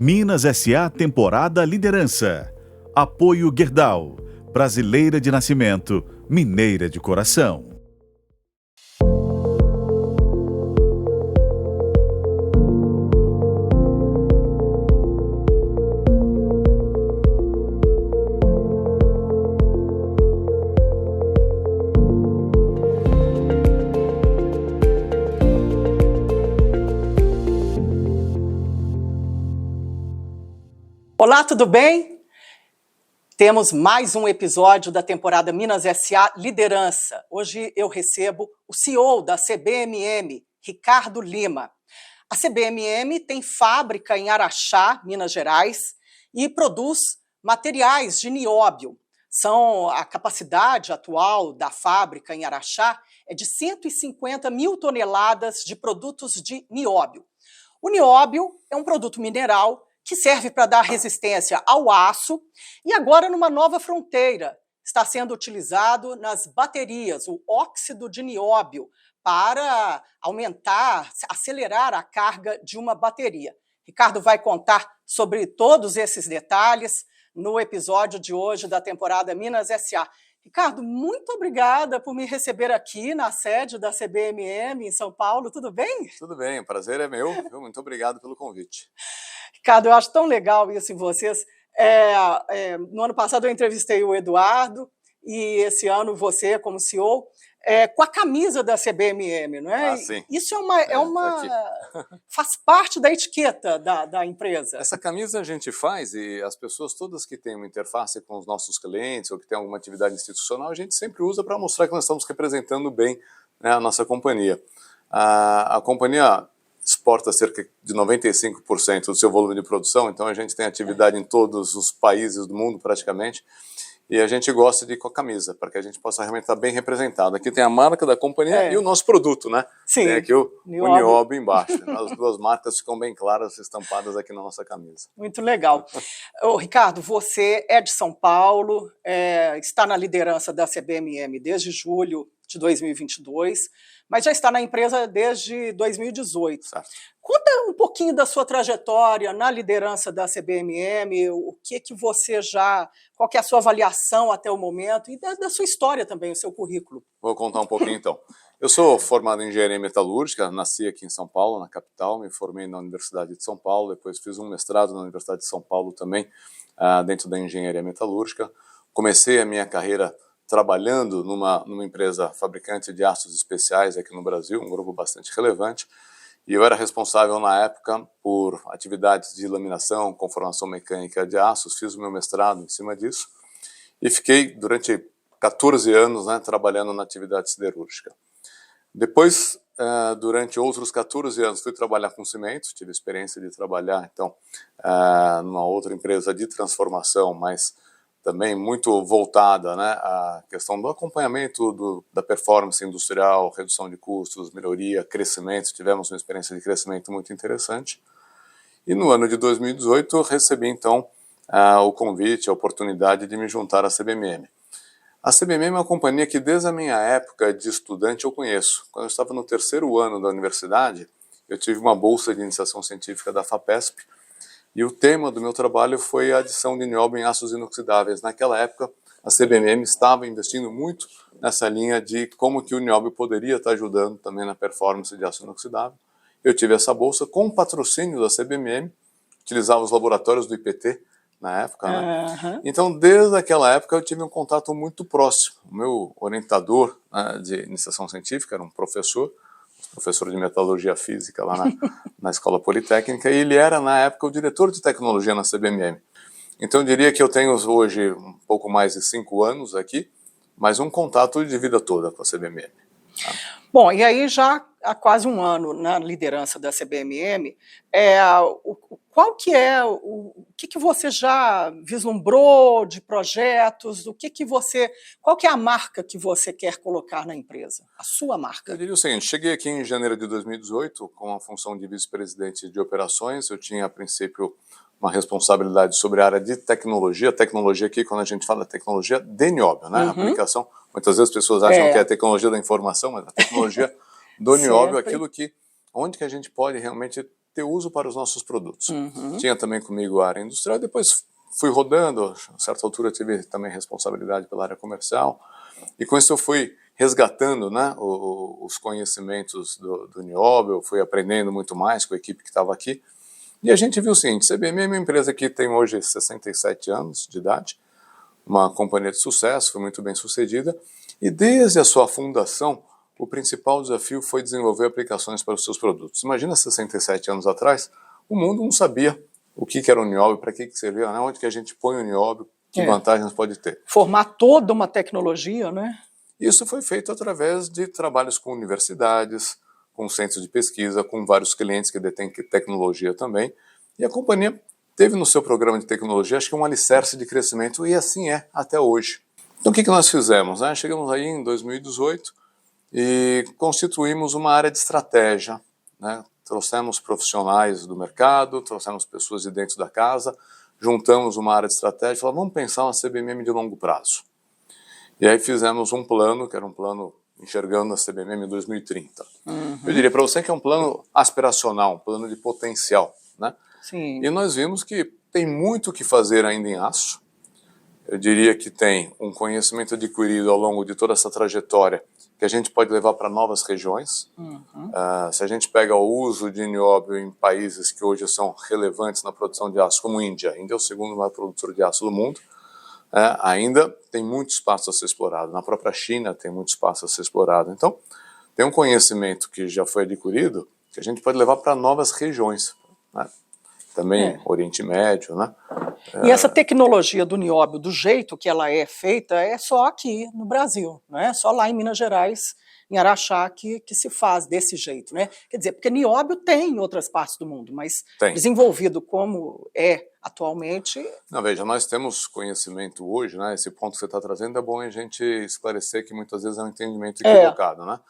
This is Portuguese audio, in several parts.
Minas S.A. Temporada Liderança. Apoio Gerdau. Brasileira de nascimento, mineira de coração. Olá, tudo bem? Temos mais um episódio da temporada Minas S.A. Liderança. Hoje eu recebo o CEO da CBMM, Ricardo Lima. A CBMM tem fábrica em Araxá, Minas Gerais, e produz materiais de nióbio. A capacidade atual da fábrica em Araxá é de 150 mil toneladas de produtos de nióbio. O nióbio é um produto mineral que serve para dar resistência ao aço e agora numa nova fronteira. Está sendo utilizado nas baterias, o óxido de nióbio, para aumentar, acelerar a carga de uma bateria. Ricardo vai contar sobre todos esses detalhes no episódio de hoje da temporada Minas S.A. Ricardo, muito obrigada por me receber aqui na sede da CBMM em São Paulo. Tudo bem? Tudo bem, o prazer é meu. Muito obrigado pelo convite. Ricardo, eu acho tão legal isso em vocês. No ano passado eu entrevistei o Eduardo e esse ano você, como CEO, com a camisa da CBMM, não é? Ah, sim. Isso faz parte da etiqueta da empresa. Essa camisa a gente faz e as pessoas todas que têm uma interface com os nossos clientes ou que têm alguma atividade institucional, a gente sempre usa para mostrar que nós estamos representando bem, né, a nossa companhia. A companhia exporta cerca de 95% do seu volume de produção, então a gente tem atividade em todos os países do mundo praticamente, e a gente gosta de ir com a camisa, para que a gente possa realmente estar bem representado. Aqui tem a marca da companhia e o nosso produto, né? Sim. Tem aqui o nióbio embaixo. As duas marcas ficam bem claras, estampadas aqui na nossa camisa. Muito legal. Ricardo, você é de São Paulo, está na liderança da CBMM desde julho de 2022, mas já está na empresa desde 2018. Certo. Conta um pouquinho da sua trajetória na liderança da CBMM, qual que é a sua avaliação até o momento e da sua história também, o seu currículo. Vou contar um pouquinho então. Eu sou formado em engenharia metalúrgica, nasci aqui em São Paulo, na capital, me formei na Universidade de São Paulo, depois fiz um mestrado na Universidade de São Paulo também, dentro da engenharia metalúrgica. Comecei a minha carreira trabalhando numa empresa fabricante de aços especiais aqui no Brasil, um grupo bastante relevante, e eu era responsável na época por atividades de laminação, conformação mecânica de aços, fiz o meu mestrado em cima disso, e fiquei durante 14 anos, né, trabalhando na atividade siderúrgica. Depois, durante outros 14 anos, fui trabalhar com cimento, tive experiência de trabalhar, então, numa outra empresa de transformação, mas também muito voltada, né, à questão do acompanhamento da performance industrial, redução de custos, melhoria, crescimento. Tivemos uma experiência de crescimento muito interessante. E no ano de 2018 eu recebi então o convite, a oportunidade de me juntar à CBMM. A CBMM é uma companhia que desde a minha época de estudante eu conheço. Quando eu estava no terceiro ano da universidade, eu tive uma bolsa de iniciação científica da FAPESP, e o tema do meu trabalho foi a adição de nióbio em aços inoxidáveis. Naquela época, a CBMM estava investindo muito nessa linha de como que o nióbio poderia estar ajudando também na performance de aço inoxidável. Eu tive essa bolsa com o patrocínio da CBMM, utilizava os laboratórios do IPT na época, né? Então, desde aquela época, eu tive um contato muito próximo. O meu orientador, né, de iniciação científica era um professor de metalurgia física lá na Escola Politécnica, e ele era, na época, o diretor de tecnologia na CBMM. Então, eu diria que eu tenho hoje um pouco mais de 5 anos aqui, mas um contato de vida toda com a CBMM. Tá? Bom, e aí já há quase um ano na liderança da CBMM, o que você já vislumbrou de projetos, qual que é a marca que você quer colocar na empresa, a sua marca? Eu diria o seguinte, cheguei aqui em janeiro de 2018 com a função de vice-presidente de operações. Eu tinha, a princípio, uma responsabilidade sobre a área de tecnologia. Tecnologia aqui, quando a gente fala tecnologia de nióbio, né? Aplicação. Muitas vezes as pessoas acham que é a tecnologia da informação, mas a tecnologia do nióbio, onde que a gente pode realmente ter uso para os nossos produtos. Tinha também comigo a área industrial, depois fui rodando, a certa altura tive também responsabilidade pela área comercial, e com isso eu fui resgatando, né, os conhecimentos do Nióbio, fui aprendendo muito mais com a equipe que estava aqui, e a gente viu o seguinte: CBMM é uma empresa que tem hoje 67 anos de idade, uma companhia de sucesso, foi muito bem sucedida, e desde a sua fundação, o principal desafio foi desenvolver aplicações para os seus produtos. Imagina 67 anos atrás, o mundo não sabia o que era o nióbio, para que servia, né? Onde que a gente põe o nióbio, que vantagens pode ter. Formar toda uma tecnologia, né? Isso foi feito através de trabalhos com universidades, com centros de pesquisa, com vários clientes que detêm tecnologia também. E a companhia teve no seu programa de tecnologia, acho que um alicerce de crescimento, e assim é até hoje. Então o que nós fizemos? Né? Chegamos aí em 2018 e constituímos uma área de estratégia, né? Trouxemos profissionais do mercado, trouxemos pessoas de dentro da casa, juntamos uma área de estratégia e falamos: vamos pensar uma CBMM de longo prazo. E aí fizemos um plano, que era um plano enxergando a CBMM em 2030. Eu diria para você que é um plano aspiracional, um plano de potencial, né? Sim. E nós vimos que tem muito o que fazer ainda em aço. Eu diria que tem um conhecimento adquirido ao longo de toda essa trajetória que a gente pode levar para novas regiões. Se a gente pega o uso de nióbio em países que hoje são relevantes na produção de aço, como a Índia é o segundo maior produtor de aço do mundo, ainda tem muito espaço a ser explorado. Na própria China tem muito espaço a ser explorado. Então, tem um conhecimento que já foi adquirido que a gente pode levar para novas regiões, né? Também Oriente Médio, né? E essa tecnologia do nióbio, do jeito que ela é feita, é só aqui no Brasil, não é? Só lá em Minas Gerais, em Araxá, que se faz desse jeito, né? Quer dizer, porque nióbio tem em outras partes do mundo, mas desenvolvido como é atualmente... Não, veja, nós temos conhecimento hoje, né? Esse ponto que você está trazendo é bom a gente esclarecer que muitas vezes é um entendimento equivocado, né?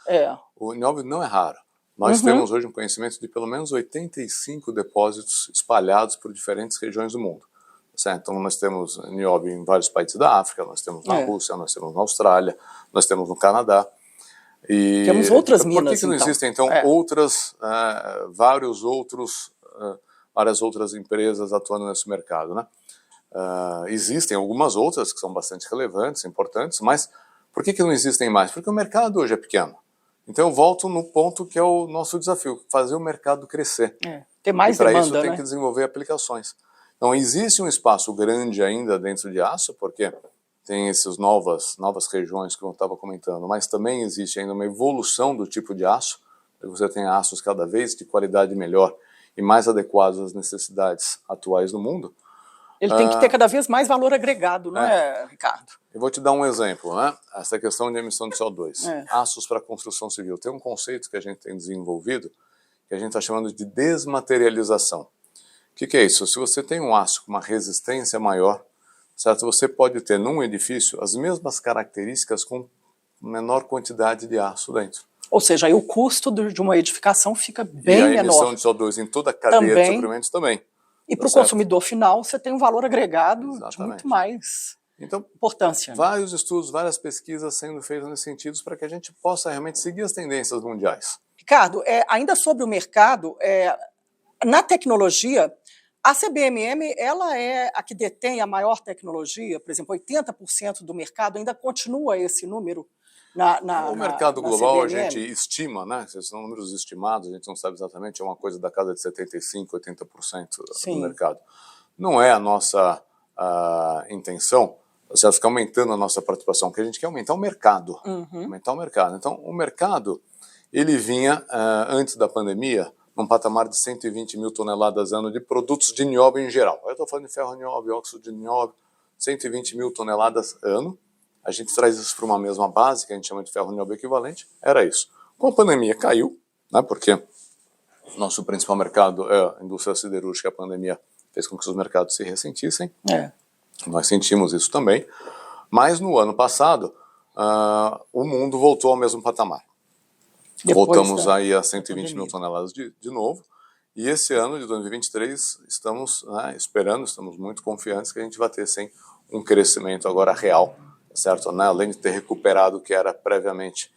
O nióbio não é raro. Nós temos hoje um conhecimento de pelo menos 85 depósitos espalhados por diferentes regiões do mundo. Certo? Então nós temos nióbio em vários países da África, nós temos na Rússia, nós temos na Austrália, nós temos no Canadá. E temos outras então, minas, por que não existem então várias outras empresas atuando nesse mercado, né? Existem algumas outras que são bastante relevantes, importantes, mas por que não existem mais? Porque o mercado hoje é pequeno. Então eu volto no ponto que é o nosso desafio, fazer o mercado crescer. Ter mais demanda, e para isso tem que desenvolver aplicações. Então existe um espaço grande ainda dentro de aço, porque tem essas novas regiões que eu estava comentando, mas também existe ainda uma evolução do tipo de aço. Você tem aços cada vez de qualidade melhor e mais adequados às necessidades atuais do mundo. Ele tem que ter cada vez mais valor agregado, não é, Ricardo? Eu vou te dar um exemplo, né? Essa questão de emissão de CO2. Aços para construção civil. Tem um conceito que a gente tem desenvolvido que a gente está chamando de desmaterialização. O que é isso? Se você tem um aço com uma resistência maior, certo? Você pode ter num edifício as mesmas características com menor quantidade de aço dentro. Ou seja, aí o custo de uma edificação fica bem menor. E a emissão de CO2 em toda a cadeia de suprimentos também. E para o consumidor final, você tem um valor agregado de muito mais importância. Vários estudos, várias pesquisas sendo feitas nesse sentido para que a gente possa realmente seguir as tendências mundiais. Ricardo, ainda sobre o mercado, na tecnologia, a CBMM ela é a que detém a maior tecnologia, por exemplo, 80% do mercado, ainda continua esse número? O mercado global CBMM. A gente estima, né? São números estimados, a gente não sabe exatamente, é uma coisa da casa de 75%, 80% do mercado. Não é a nossa intenção ficar aumentando a nossa participação, porque a gente quer aumentar o mercado. Aumentar o mercado. Então, o mercado, ele vinha, antes da pandemia, num patamar de 120 mil toneladas ano de produtos de nióbio em geral. Eu estou falando de ferro nióbio, óxido de nióbio, 120 mil toneladas ano. A gente traz isso para uma mesma base, que a gente chama de ferro nióbio equivalente, era isso. Com a pandemia caiu, né, porque nosso principal mercado é a indústria siderúrgica, a pandemia fez com que os mercados se ressentissem. Nós sentimos isso também, mas no ano passado o mundo voltou ao mesmo patamar. Voltamos aí a 120 mil toneladas de novo, e esse ano de 2023 estamos esperando, estamos muito confiantes que a gente vai ter sim um crescimento agora real, certo? Né? Além de ter recuperado o que era previamente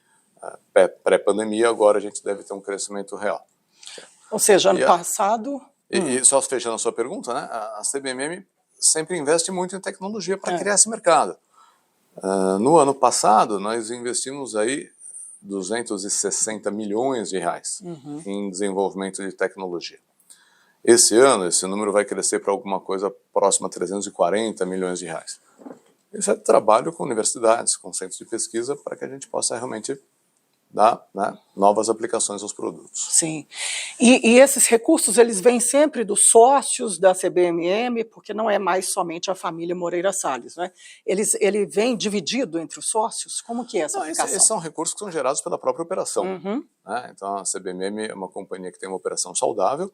pré-pandemia, agora a gente deve ter um crescimento real. Ou seja, ano passado... E só fechando a sua pergunta, né, a CBMM sempre investe muito em tecnologia para criar esse mercado. No ano passado, nós investimos aí 260 milhões de reais em desenvolvimento de tecnologia. Esse ano, esse número vai crescer para alguma coisa próxima a 340 milhões de reais. Isso é trabalho com universidades, com centros de pesquisa, para que a gente possa realmente dar, né, novas aplicações aos produtos. Sim. E esses recursos, eles vêm sempre dos sócios da CBMM, porque não é mais somente a família Moreira Salles, né? Ele vem dividido entre os sócios? Como que é essa aplicação? Esses são recursos que são gerados pela própria operação. Né? Então, a CBMM é uma companhia que tem uma operação saudável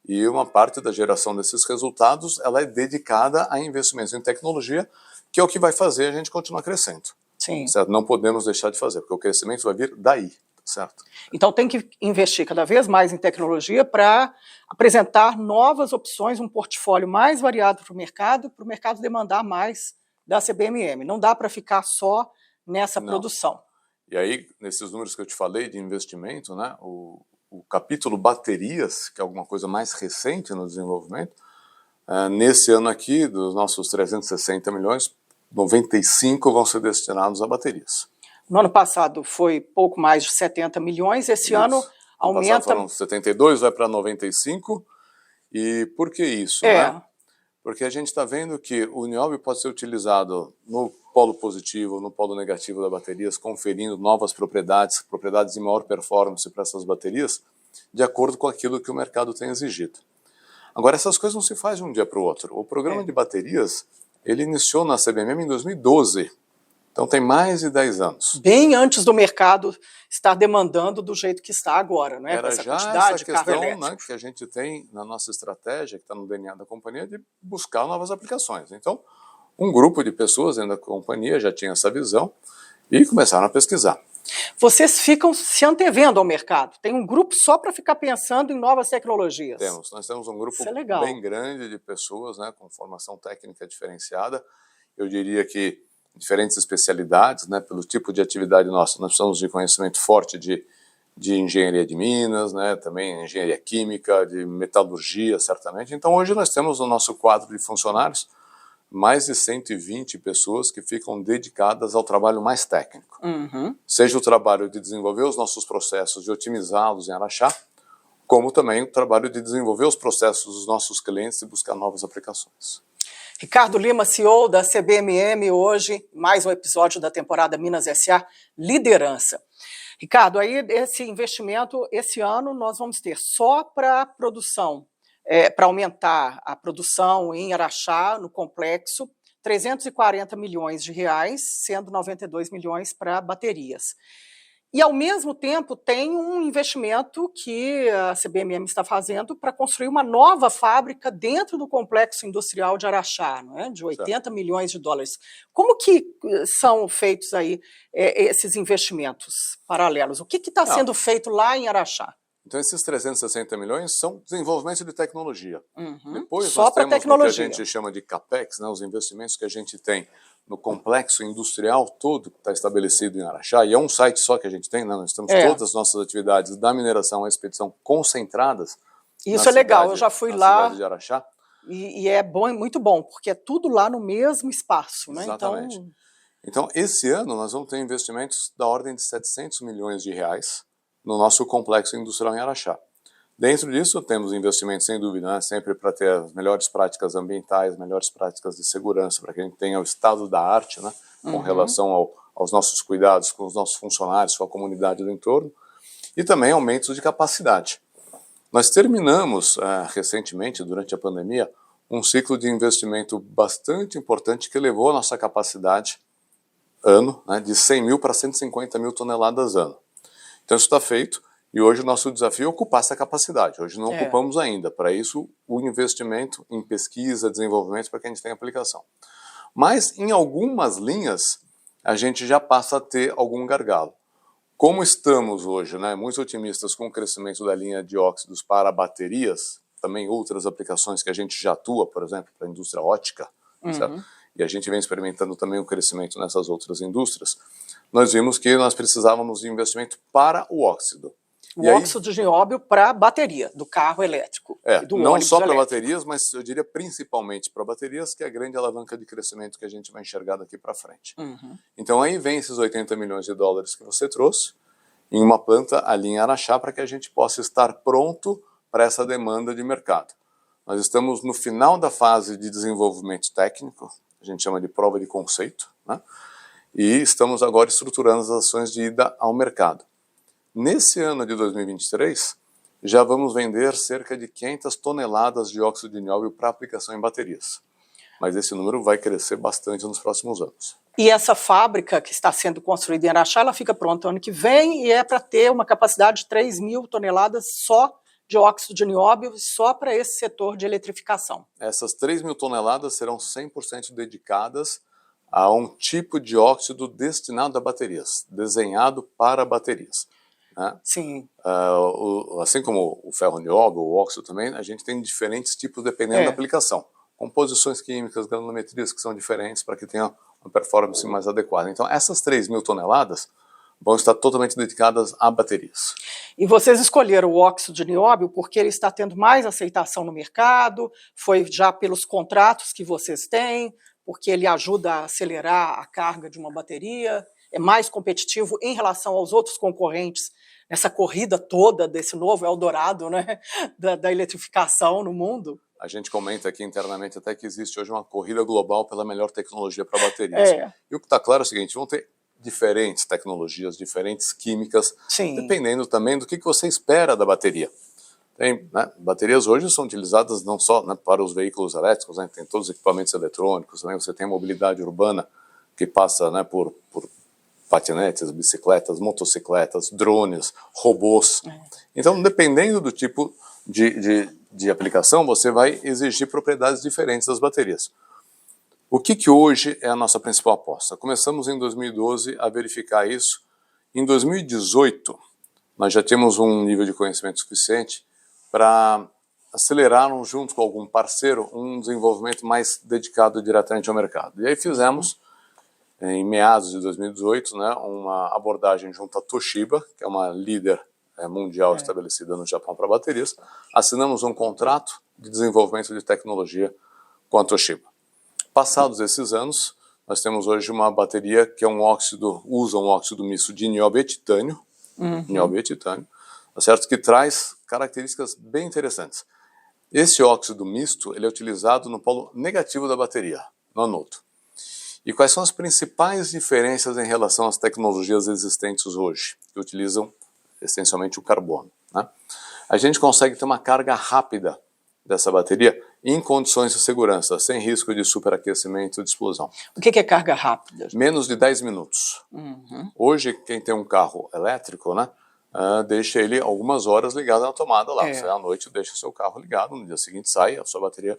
e uma parte da geração desses resultados ela é dedicada a investimentos em tecnologia, que é o que vai fazer a gente continuar crescendo. Sim. Certo? Não podemos deixar de fazer, porque o crescimento vai vir daí, certo? Então tem que investir cada vez mais em tecnologia para apresentar novas opções, um portfólio mais variado para o mercado demandar mais da CBMM. Não dá para ficar só nessa produção. E aí, nesses números que eu te falei de investimento, né, o capítulo baterias, que é alguma coisa mais recente no desenvolvimento, nesse ano aqui, dos nossos 360 milhões, 95 vão ser destinados a baterias. No ano passado foi pouco mais de 70 milhões, esse ano aumenta... No passado foram 72, vai para 95. E por que isso? Né? Porque a gente está vendo que o nióbio pode ser utilizado no polo positivo, no polo negativo das baterias, conferindo novas propriedades de maior performance para essas baterias, de acordo com aquilo que o mercado tem exigido. Agora, essas coisas não se fazem de um dia para o outro. O programa de baterias, ele iniciou na CBMM em 2012. Então tem mais de 10 anos. Bem antes do mercado estar demandando do jeito que está agora, né? Era essa já quantidade essa de carro questão, elétrico, né, que a gente tem na nossa estratégia, que está no DNA da companhia, de buscar novas aplicações. Então, um grupo de pessoas dentro da companhia já tinha essa visão e começaram a pesquisar. Vocês ficam se antevendo ao mercado? Tem um grupo só para ficar pensando em novas tecnologias? Nós temos um grupo bem grande de pessoas, né, com formação técnica diferenciada. Eu diria que diferentes especialidades, né, pelo tipo de atividade nossa. Nós precisamos de conhecimento forte de engenharia de minas, né, também engenharia química, de metalurgia, certamente. Então, hoje nós temos no nosso quadro de funcionários mais de 120 pessoas que ficam dedicadas ao trabalho mais técnico. Seja o trabalho de desenvolver os nossos processos, de otimizá-los em Araxá, como também o trabalho de desenvolver os processos dos nossos clientes e buscar novas aplicações. Ricardo Lima, CEO da CBMM, hoje, mais um episódio da temporada Minas S.A. Liderança. Ricardo, aí esse investimento, esse ano nós vamos ter só para produção, para aumentar a produção em Araxá, no complexo, 340 milhões de reais, sendo 92 milhões para baterias. E, ao mesmo tempo, tem um investimento que a CBMM está fazendo para construir uma nova fábrica dentro do complexo industrial de Araxá, não é? De 80 milhões de dólares. Como que são feitos aí esses investimentos paralelos? O que está sendo feito lá em Araxá? Então, esses 360 milhões são desenvolvimento de tecnologia. Depois só nós temos tecnologia. o que a gente chama de CAPEX, né, os investimentos que a gente tem no complexo industrial todo que está estabelecido em Araxá, e é um site só que a gente tem, né? Nós temos todas as nossas atividades da mineração à expedição concentradas. Isso é legal, eu já fui lá de Araxá. E é bom, muito bom, porque é tudo lá no mesmo espaço. Né? Exatamente. Então, esse ano nós vamos ter investimentos da ordem de 700 milhões de reais no nosso complexo industrial em Araxá. Dentro disso, temos investimentos, sem dúvida, né, sempre para ter as melhores práticas ambientais, melhores práticas de segurança, para que a gente tenha o estado da arte, né, com relação aos nossos cuidados com os nossos funcionários, com a comunidade do entorno, e também aumentos de capacidade. Nós terminamos, recentemente, durante a pandemia, um ciclo de investimento bastante importante que elevou a nossa capacidade ano, né, de 100 mil para 150 mil toneladas ano. Então, isso está feito. E hoje o nosso desafio é ocupar essa capacidade. Hoje não ocupamos ainda. Para isso, o investimento em pesquisa, desenvolvimento, para que a gente tenha aplicação. Mas, em algumas linhas, a gente já passa a ter algum gargalo. Como estamos hoje, né, muito otimistas com o crescimento da linha de óxidos para baterias, também outras aplicações que a gente já atua, por exemplo, para a indústria ótica, certo? E a gente vem experimentando também o crescimento nessas outras indústrias, nós vimos que nós precisávamos de investimento para o óxido. O óxido de nióbio para bateria do carro elétrico. E do não ônibus só para elétrico. baterias, mas eu diria principalmente para baterias, que é a grande alavanca de crescimento que a gente vai enxergar daqui para frente. Então aí vem esses 80 milhões de dólares que você trouxe em uma planta ali em Araxá para que a gente possa estar pronto para essa demanda de mercado. Nós estamos no final da fase de desenvolvimento técnico, a gente chama de prova de conceito, né? E estamos agora estruturando as ações de ida ao mercado. Nesse ano de 2023, já vamos vender cerca de 500 toneladas de óxido de nióbio para aplicação em baterias. Mas esse número vai crescer bastante nos próximos anos. E essa fábrica que está sendo construída em Araxá, ela fica pronta ano que vem e é para ter uma capacidade de 3 mil toneladas só de óxido de nióbio, só para esse setor de eletrificação. Essas 3 mil toneladas serão 100% dedicadas a um tipo de óxido destinado a baterias, desenhado para baterias. Né? Sim. Assim como o ferro nióbio, o óxido também, a gente tem diferentes tipos dependendo da aplicação. Composições químicas, granulometrias que são diferentes para que tenha uma performance mais adequada. Então, essas 3 mil toneladas vão estar totalmente dedicadas a baterias. E vocês escolheram o óxido de nióbio porque ele está tendo mais aceitação no mercado, foi já pelos contratos que vocês têm, porque ele ajuda a acelerar a carga de uma bateria, é mais competitivo em relação aos outros concorrentes nessa corrida toda desse novo Eldorado, né, da eletrificação no mundo. A gente comenta aqui internamente até que existe hoje uma corrida global pela melhor tecnologia para baterias. E o que está claro é o seguinte, vão ter diferentes tecnologias, diferentes químicas, dependendo também do que você espera da bateria. Tem, né, baterias hoje são utilizadas não só, né, para os veículos elétricos, né, tem todos os equipamentos eletrônicos, né, você tem a mobilidade urbana que passa, né, por patinetes, bicicletas, motocicletas, drones, robôs. Então, dependendo do tipo de aplicação, você vai exigir propriedades diferentes das baterias. O que hoje é a nossa principal aposta? Começamos em 2012 a verificar isso. Em 2018, nós já tínhamos um nível de conhecimento suficiente para acelerar, junto com algum parceiro, um desenvolvimento mais dedicado diretamente ao mercado. E aí fizemos, em meados de 2018, né, uma abordagem junto à Toshiba, que é uma líder mundial estabelecida no Japão para baterias. Assinamos um contrato de desenvolvimento de tecnologia com a Toshiba. Passados esses anos, nós temos hoje uma bateria que é usa um óxido misto de nióbio e titânio, tá certo? Que traz características bem interessantes. Esse óxido misto ele é utilizado no polo negativo da bateria, no anodo. E quais são as principais diferenças em relação às tecnologias existentes hoje, que utilizam essencialmente o carbono, né? A gente consegue ter uma carga rápida dessa bateria em condições de segurança, sem risco de superaquecimento e de explosão. O que é carga rápida? Menos de 10 minutos. Hoje, quem tem um carro elétrico, né, deixa ele algumas horas ligado na tomada lá. Você à noite deixa o seu carro ligado, no dia seguinte sai, a sua bateria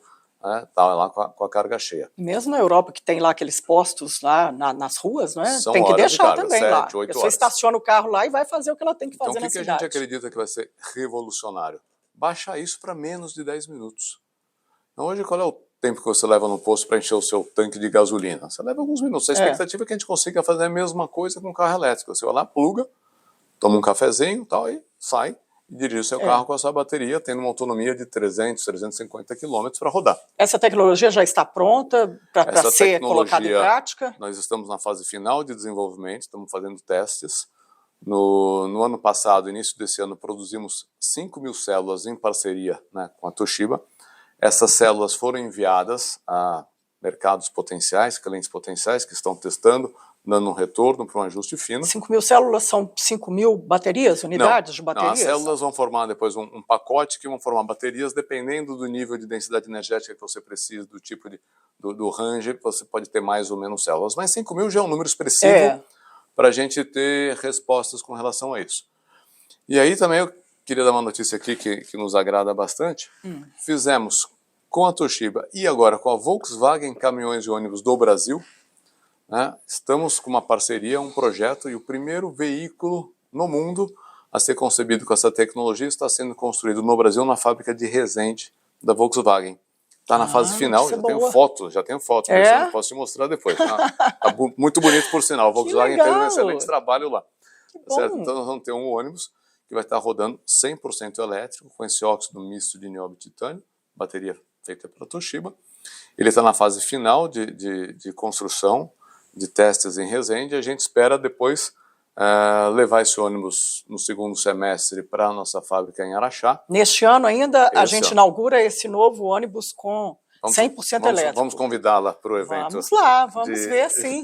está lá com a carga cheia. Mesmo na Europa, que tem lá aqueles postos lá nas ruas, né? São tem que horas deixar de carga, também 7, lá. 8 A pessoa horas. estaciona o carro lá e vai fazer o que ela tem que fazer na cidade. Então, o que a gente acredita que vai ser revolucionário? Baixar isso para menos de 10 minutos. Então, hoje, qual é o tempo que você leva no posto para encher o seu tanque de gasolina? Você leva alguns minutos. A expectativa é que a gente consiga fazer a mesma coisa com o carro elétrico. Você vai lá, pluga, toma um cafezinho tal, e sai e dirige o seu carro com a sua bateria, tendo uma autonomia de 300, 350 quilômetros para rodar. Essa tecnologia já está pronta para ser colocada em prática? Nós estamos na fase final de desenvolvimento, estamos fazendo testes. No ano passado, início desse ano, produzimos 5 mil células em parceria, né, com a Toshiba. Essas células foram enviadas a mercados potenciais, clientes potenciais que estão testando, dando um retorno para um ajuste fino. 5 mil células são 5 mil baterias, unidades de baterias? Não, as células vão formar depois um pacote que vão formar baterias, dependendo do nível de densidade energética que você precisa, do tipo do range, você pode ter mais ou menos células. Mas 5 mil já é um número expressivo para a gente ter respostas com relação a isso. E aí também eu queria dar uma notícia aqui que nos agrada bastante. Fizemos com a Toshiba e agora com a Volkswagen Caminhões e Ônibus do Brasil, né, estamos com uma parceria, um projeto, e o primeiro veículo no mundo a ser concebido com essa tecnologia está sendo construído no Brasil na fábrica de Resende da Volkswagen. Está na fase final, já tenho foto, eu posso te mostrar depois. Tá muito bonito por sinal, a Volkswagen fez um excelente trabalho lá. Tá certo? Então nós vamos ter um ônibus que vai estar rodando 100% elétrico, com esse óxido misto de nióbio e titânio, bateria feita pela Toshiba. Ele está na fase final de construção, de testes em Resende, e a gente espera depois levar esse ônibus no segundo semestre para a nossa fábrica em Araxá. Neste ano ainda, a gente inaugura esse novo ônibus com 100% elétrico. Vamos convidá-la para o evento. Vamos lá, vamos ver, sim.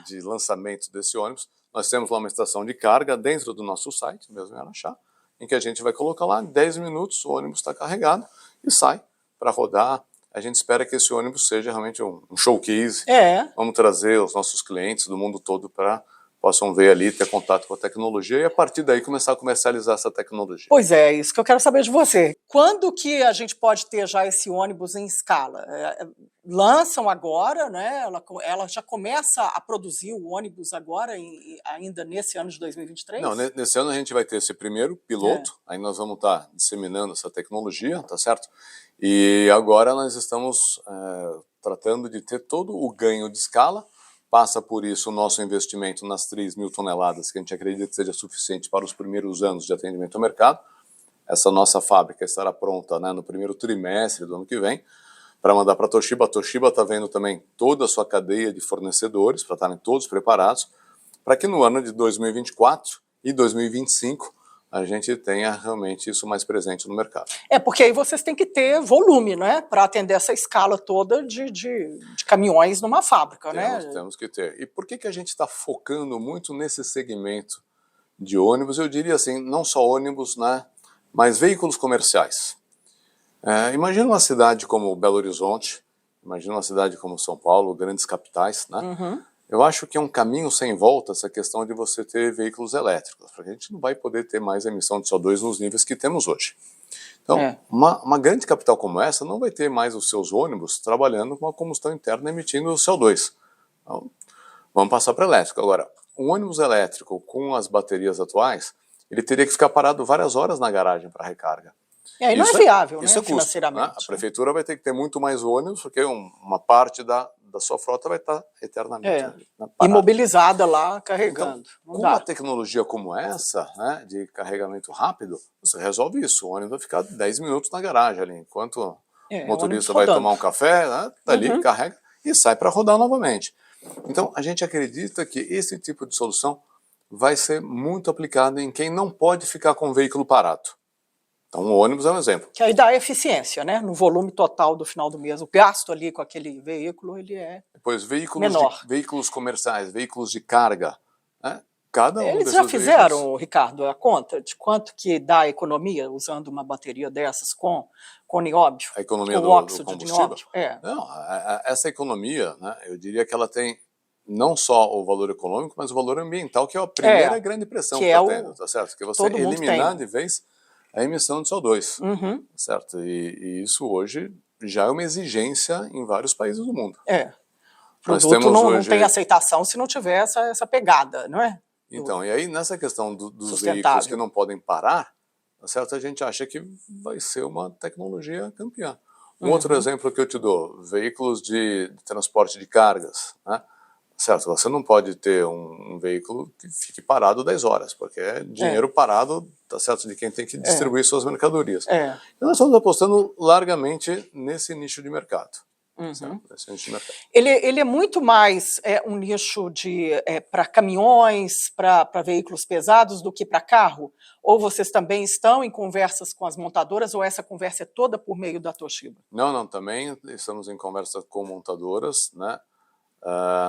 De lançamento desse ônibus. Nós temos lá uma estação de carga dentro do nosso site, mesmo em Araxá, em que a gente vai colocar lá, em 10 minutos o ônibus está carregado e sai para rodar. A gente espera que esse ônibus seja realmente um showcase. Vamos trazer os nossos clientes do mundo todo para possam ver ali, ter contato com a tecnologia e a partir daí começar a comercializar essa tecnologia. Pois é, isso que eu quero saber de você. Quando que a gente pode ter já esse ônibus em escala? Lançam agora, né? Ela já começa a produzir o ônibus agora, ainda nesse ano de 2023? Não, nesse ano a gente vai ter esse primeiro piloto, aí nós vamos estar disseminando essa tecnologia, tá certo? E agora nós estamos tratando de ter todo o ganho de escala. Passa por isso o nosso investimento nas 3.000 toneladas, que a gente acredita que seja suficiente para os primeiros anos de atendimento ao mercado. Essa nossa fábrica estará pronta, né, no primeiro trimestre do ano que vem, para mandar para a Toshiba. A Toshiba está vendo também toda a sua cadeia de fornecedores, para estarem todos preparados, para que no ano de 2024 e 2025 a gente tenha realmente isso mais presente no mercado. Porque aí vocês têm que ter volume, né, para atender essa escala toda de caminhões numa fábrica, né? Temos que ter. E por que a gente está focando muito nesse segmento de ônibus? Eu diria assim, não só ônibus, né, mas veículos comerciais. Imagina uma cidade como Belo Horizonte, imagina uma cidade como São Paulo, grandes capitais, né? Eu acho que é um caminho sem volta essa questão de você ter veículos elétricos, porque a gente não vai poder ter mais emissão de CO2 nos níveis que temos hoje. Então, uma grande capital como essa não vai ter mais os seus ônibus trabalhando com a combustão interna emitindo CO2. Então, vamos passar para elétrico. Agora, um ônibus elétrico com as baterias atuais, ele teria que ficar parado várias horas na garagem para recarga. E aí não é viável, isso né, é custo, financeiramente. Né? A prefeitura vai ter que ter muito mais ônibus, porque uma parte da sua frota vai estar eternamente imobilizada lá, carregando. Então, com uma tecnologia como essa, né, de carregamento rápido, você resolve isso. O ônibus vai ficar 10 minutos na garagem ali, enquanto o motorista vai tomar um café, né, tá ali, carrega e sai para rodar novamente. Então, a gente acredita que esse tipo de solução vai ser muito aplicado em quem não pode ficar com o veículo parado. Então, o ônibus é um exemplo. Que aí dá eficiência, né? No volume total do final do mês. O gasto ali com aquele veículo, ele é Depois, menor. Veículos comerciais, veículos de carga. Né? Cada um Eles já fizeram, veículos... Ricardo, a conta de quanto que dá a economia usando uma bateria dessas com nióbio? A economia do óxido de nióbio? Não, essa economia, né, eu diria que ela tem não só o valor econômico, mas o valor ambiental, que é a primeira grande pressão que está tendo, tá certo? Que você eliminar de vez a emissão de CO2, certo? E isso hoje já é uma exigência em vários países do mundo. O produto não tem aceitação se não tiver essa pegada, não é? Então, e aí nessa questão dos veículos que não podem parar, tá certo? A gente acha que vai ser uma tecnologia campeã. Um outro exemplo que eu te dou, veículos de transporte de cargas, né? Certo, você não pode ter um veículo que fique parado 10 horas, porque é dinheiro parado, tá certo, de quem tem que distribuir suas mercadorias. Então nós estamos apostando largamente nesse nicho de mercado. Nesse nicho de mercado. Ele é muito mais um nicho para caminhões, para veículos pesados do que para carro? Ou vocês também estão em conversas com as montadoras, ou essa conversa é toda por meio da Toshiba? Não, também estamos em conversa com montadoras, né?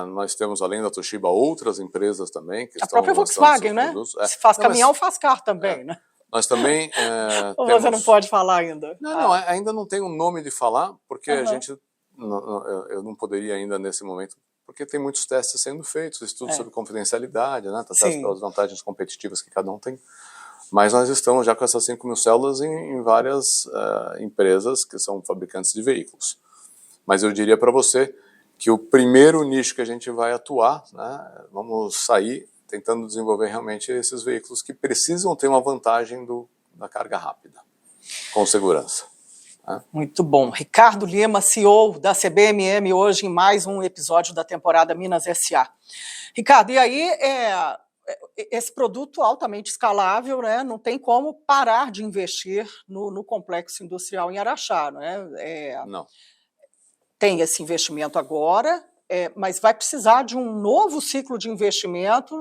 Nós temos, além da Toshiba, outras empresas também que a própria Volkswagen, né? Se faz caminhão, faz carro também, né? Nós também ou você não pode falar ainda? Não, ainda não tem um nome de falar, porque a gente, eu não poderia ainda nesse momento, porque tem muitos testes sendo feitos, estudos sobre confidencialidade, né? Tá certo, pelas vantagens competitivas que cada um tem. Mas nós estamos já com essas 5.000 células em várias empresas que são fabricantes de veículos. Mas eu diria para você que o primeiro nicho que a gente vai atuar, né, vamos sair tentando desenvolver realmente esses veículos que precisam ter uma vantagem da carga rápida, com segurança. Né? Muito bom. Ricardo Lima, CEO da CBMM, hoje em mais um episódio da temporada Minas S.A. Ricardo, e aí esse produto altamente escalável, né, não tem como parar de investir no complexo industrial em Araxá. Né? Não. Tem esse investimento agora, mas vai precisar de um novo ciclo de investimento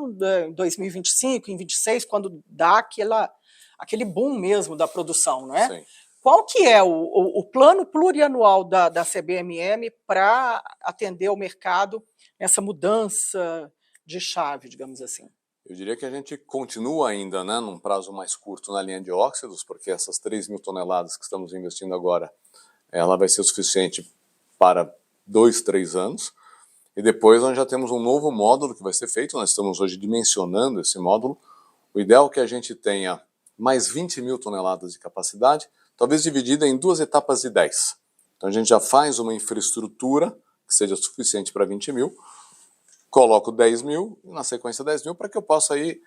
em 2025, em 2026, quando dá aquele boom mesmo da produção. Né? Sim. Qual que é o plano plurianual da CBMM para atender o mercado nessa mudança de chave, digamos assim? Eu diria que a gente continua ainda, né, num prazo mais curto na linha de óxidos, porque essas 3.000 toneladas que estamos investindo agora, ela vai ser suficiente para 2, 3 anos. E depois nós já temos um novo módulo que vai ser feito, nós estamos hoje dimensionando esse módulo. O ideal é que a gente tenha mais 20.000 toneladas de capacidade, talvez dividida em 2 etapas de 10. Então a gente já faz uma infraestrutura que seja suficiente para 20.000, coloco 10.000 e na sequência 10.000 para que eu possa ir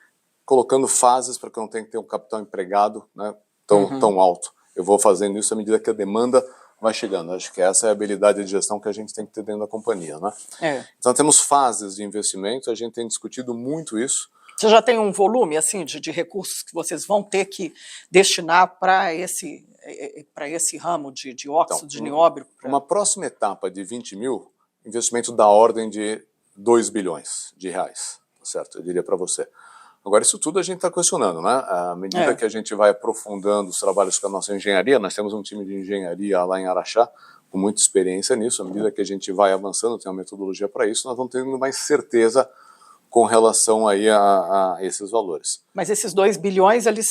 colocando fases para que eu não tenha que ter um capital empregado, né, tão alto. Eu vou fazendo isso à medida que a demanda vai chegando. Acho que essa é a habilidade de gestão que a gente tem que ter dentro da companhia. Né? Então temos fases de investimento, a gente tem discutido muito isso. Você já tem um volume assim de recursos que vocês vão ter que destinar para esse ramo de óxido de nióbio? Uma próxima etapa de 20.000, investimento da ordem de 2 bilhões de reais, certo? Eu diria para você. Agora, isso tudo a gente está questionando, né? À medida que a gente vai aprofundando os trabalhos com a nossa engenharia, nós temos um time de engenharia lá em Araxá, com muita experiência nisso, à medida que a gente vai avançando, tem uma metodologia para isso, nós vamos tendo mais certeza com relação aí a esses valores. Mas esses 2 bilhões, eles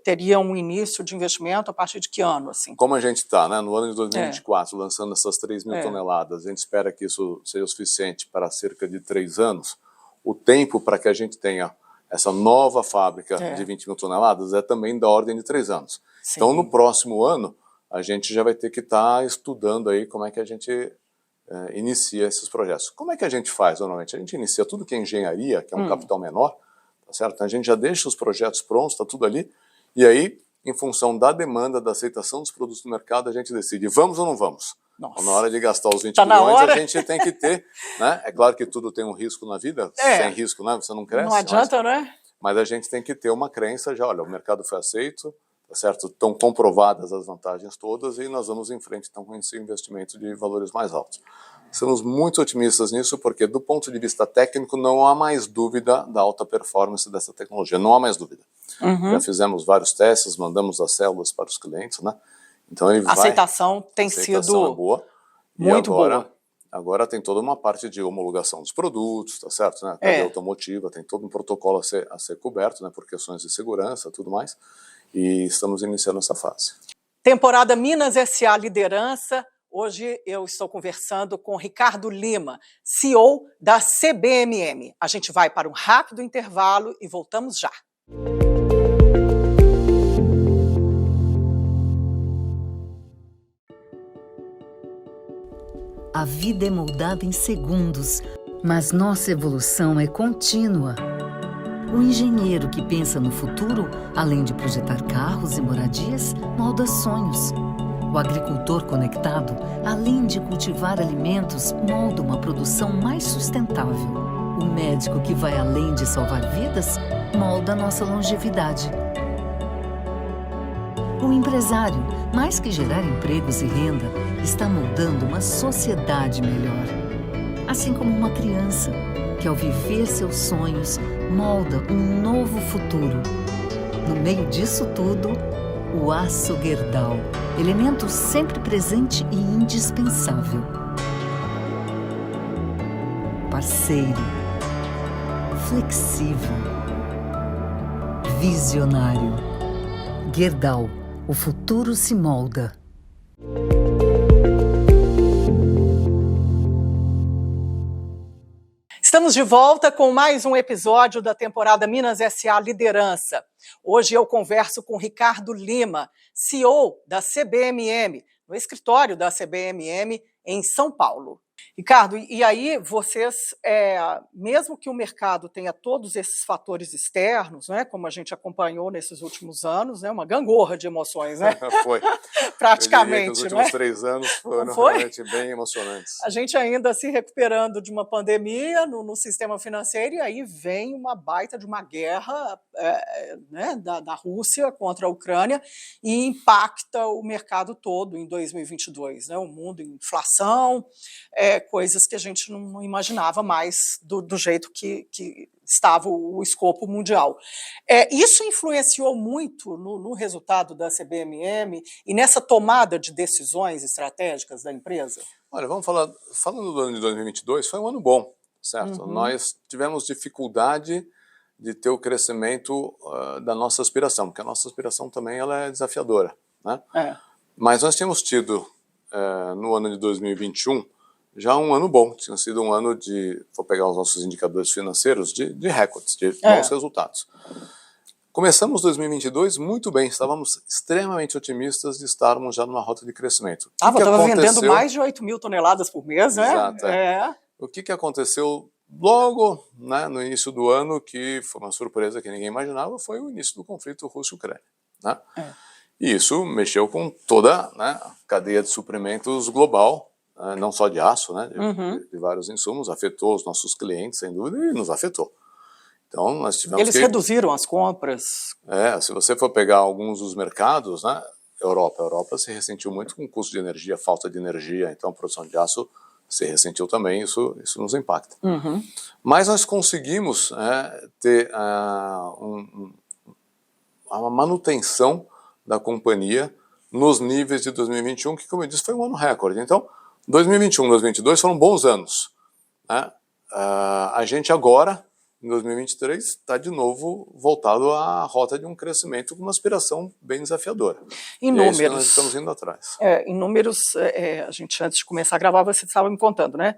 teriam um início de investimento a partir de que ano? Assim? Como a gente está, né, no ano de 2024, lançando essas 3.000 toneladas, a gente espera que isso seja suficiente para cerca de 3 anos. O tempo para que a gente tenha essa nova fábrica de 20.000 toneladas é também da ordem de 3 anos. Sim. Então, no próximo ano, a gente já vai ter que estar estudando aí como é que a gente inicia esses projetos. Como é que a gente faz normalmente? A gente inicia tudo que é engenharia, que é um capital menor, tá certo? Então, a gente já deixa os projetos prontos, está tudo ali, e aí, em função da demanda, da aceitação dos produtos no mercado, a gente decide, vamos ou não vamos? Então, na hora de gastar os 20 bilhões, a gente tem que ter, né? É claro que tudo tem um risco na vida, sem risco, né? Você não cresce. Não adianta, né? Mas a gente tem que ter uma crença já, olha, o mercado foi aceito, tá certo? Estão comprovadas as vantagens todas e nós vamos em frente então com esse investimento de valores mais altos. Estamos muito otimistas nisso porque do ponto de vista técnico não há mais dúvida da alta performance dessa tecnologia, não há mais dúvida. Já fizemos vários testes, mandamos as células para os clientes, né? Então ele a aceitação tem sido boa. Muito boa. Agora tem toda uma parte de homologação dos produtos, tá certo? Né? A cadeia automotiva tem todo um protocolo a ser coberto, né, por questões de segurança e tudo mais. E estamos iniciando essa fase. Temporada Minas S.A. Liderança. Hoje eu estou conversando com Ricardo Lima, CEO da CBMM. A gente vai para um rápido intervalo e voltamos já. A vida é moldada em segundos, mas nossa evolução é contínua. O engenheiro que pensa no futuro, além de projetar carros e moradias, molda sonhos. O agricultor conectado, além de cultivar alimentos, molda uma produção mais sustentável. O médico que vai além de salvar vidas, molda nossa longevidade. O empresário, mais que gerar empregos e renda, está moldando uma sociedade melhor. Assim como uma criança, que ao viver seus sonhos, molda um novo futuro. No meio disso tudo, o aço Gerdau, elemento sempre presente e indispensável. Parceiro, flexível, visionário. Gerdau, o futuro se molda. Estamos de volta com mais um episódio da temporada Minas S.A. Liderança. Hoje eu converso com Ricardo Lima, CEO da CBMM, no escritório da CBMM em São Paulo. Ricardo, e aí vocês, mesmo que o mercado tenha todos esses fatores externos, né, como a gente acompanhou nesses últimos anos, né, uma gangorra de emoções, né? Foi. Praticamente, eu diria que os últimos né? 3 anos foram realmente bem emocionantes. A gente ainda se recuperando de uma pandemia no sistema financeiro, e aí vem uma baita de uma guerra né, da Rússia contra a Ucrânia e impacta o mercado todo em 2022, né? O mundo em inflação, coisas que a gente não imaginava mais do jeito que estava o escopo mundial. Isso influenciou muito no resultado da CBMM e nessa tomada de decisões estratégicas da empresa? Olha, falando do ano de 2022, foi um ano bom, certo? Nós tivemos dificuldade de ter o crescimento da nossa aspiração, porque a nossa aspiração também ela é desafiadora, né? Mas nós tínhamos tido, no ano de 2021, já um ano bom, tinha sido um ano de, vou pegar os nossos indicadores financeiros, de recordes, de bons resultados. Começamos 2022 muito bem, estávamos extremamente otimistas de estarmos já numa rota de crescimento. Estava vendendo mais de 8 mil toneladas por mês, né? Exato. O que aconteceu logo, né, no início do ano, que foi uma surpresa que ninguém imaginava, foi o início do conflito Rússia-Ucrânia, né? E isso mexeu com toda, né, a cadeia de suprimentos global, não só de aço, né, de vários insumos, afetou os nossos clientes, sem dúvida, e nos afetou. Então, nós tivemos Eles reduziram as compras. Se você for pegar alguns dos mercados, né, a Europa se ressentiu muito com o custo de energia, falta de energia, então a produção de aço se ressentiu também, isso nos impacta. Mas nós conseguimos ter uma manutenção da companhia nos níveis de 2021, que, como eu disse, foi um ano recorde. Então, 2021 e 2022 foram bons anos, né? A gente agora, em 2023, está de novo voltado à rota de um crescimento com uma aspiração bem desafiadora. Em números. É isso que nós estamos indo atrás. Em números, a gente, antes de começar a gravar, você estava me contando, né?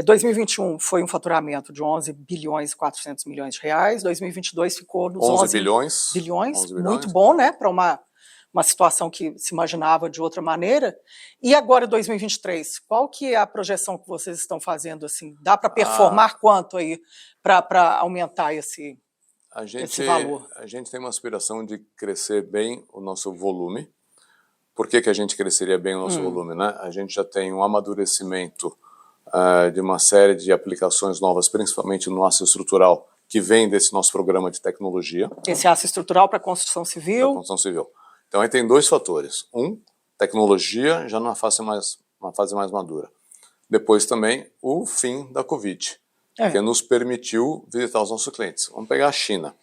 2021 foi um faturamento de 11 bilhões e 400 milhões de reais, 2022 ficou nos 11 bilhões. 11 bilhões, muito bom, né? Para uma situação que se imaginava de outra maneira. E agora, 2023, qual que é a projeção que vocês estão fazendo? Assim, dá para performar quanto aí para aumentar esse valor? A gente tem uma aspiração de crescer bem o nosso volume. Por que a gente cresceria bem o nosso volume, né? A gente já tem um amadurecimento de uma série de aplicações novas, principalmente no aço estrutural, que vem desse nosso programa de tecnologia. Esse aço estrutural para construção civil? Para construção civil. Então, aí tem 2 fatores. Tecnologia já numa fase mais madura. Depois também o fim da Covid, que nos permitiu visitar os nossos clientes. Vamos pegar a China.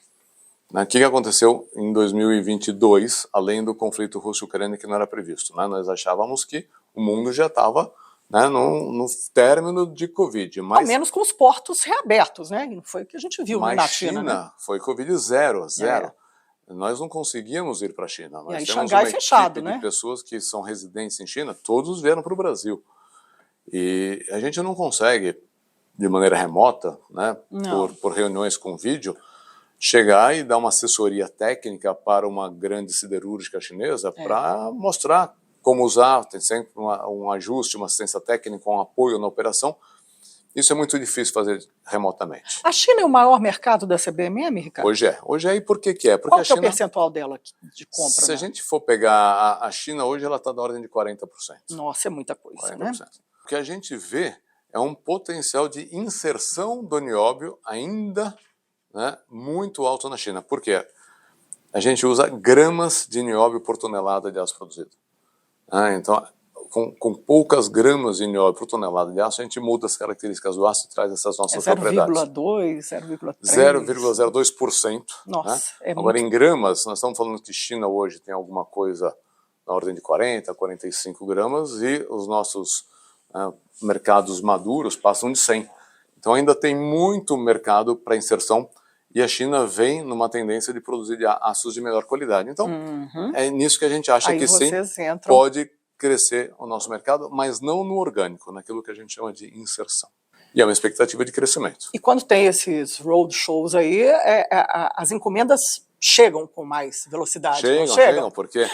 O que aconteceu em 2022, além do conflito Rússia-Ucrânia, que não era previsto, né? Nós achávamos que o mundo já estava, né, no término de Covid. Mas, ao menos com os portos reabertos, né? Não foi o que a gente viu na China, né? Foi Covid zero. Nós não conseguíamos ir para a China. Nós e aí temos Xangai uma fechado, equipe né? de pessoas que são residentes em China, todos vieram para o Brasil. E a gente não consegue, de maneira remota, né, por reuniões com vídeo, chegar e dar uma assessoria técnica para uma grande siderúrgica chinesa para mostrar como usar, tem sempre um ajuste, uma assistência técnica, um apoio na operação. Isso é muito difícil fazer remotamente. A China é o maior mercado da CBMM, Ricardo? Hoje é. E por que é? Porque qual é o percentual dela de compra? Se a gente for pegar a China hoje, ela está da ordem de 40%. Nossa, é muita coisa, 40%. Né? O que a gente vê é um potencial de inserção do nióbio ainda, né, muito alto na China. Por quê? A gente usa gramas de nióbio por tonelada de aço produzido. Então, com poucas gramas de nióbio por tonelada de aço, a gente muda as características do aço e traz essas nossas propriedades. 0,2, 0,3? 0,02%. Nossa, né? é Agora, muito... em gramas, nós estamos falando que China hoje tem alguma coisa na ordem de 40, 45 gramas e os nossos mercados maduros passam de 100. Então, ainda tem muito mercado para inserção e a China vem numa tendência de produzir aços de melhor qualidade. Então, é nisso que a gente acha que sim, pode crescer o nosso mercado, mas não no orgânico, naquilo que a gente chama de inserção. E é uma expectativa de crescimento. E quando tem esses roadshows aí, as encomendas chegam com mais velocidade? Chegam, porque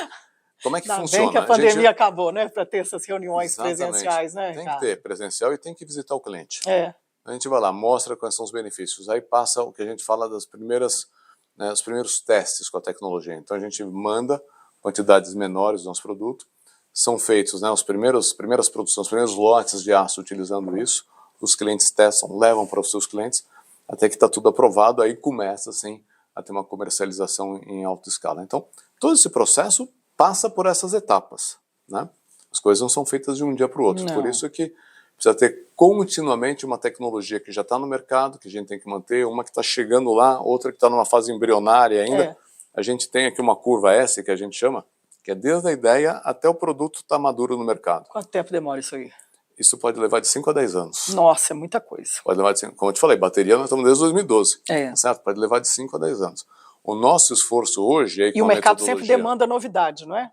como é que Ainda funciona? bem que a pandemia acabou, né? Para ter essas reuniões Exatamente. presenciais, né, Tem Ricardo? que ter presencial e tem que visitar o cliente. É. A gente vai lá, mostra quais são os benefícios. Aí passa o que a gente fala das primeiras, né, os primeiros testes com a tecnologia. Então a gente manda quantidades menores do nosso produto. São feitos, né, as primeiras produções, os primeiros lotes de aço utilizando isso. Os clientes testam, levam para os seus clientes, até que está tudo aprovado. Aí começa, assim, a ter uma comercialização em alta escala. Então, todo esse processo passa por essas etapas, né? As coisas não são feitas de um dia para o outro. Não. Por isso que precisa ter continuamente uma tecnologia que já está no mercado, que a gente tem que manter, uma que está chegando lá, outra que está numa fase embrionária ainda. É. A gente tem aqui uma curva S, que a gente chama, que é desde a ideia até o produto estar maduro no mercado. Quanto tempo demora isso aí? Isso pode levar de 5 a 10 anos. Nossa, é muita coisa. Pode levar de 5, como eu te falei, bateria nós estamos desde 2012, É. certo? Pode levar de 5 a 10 anos. O nosso esforço hoje é E o mercado sempre demanda novidade, não é?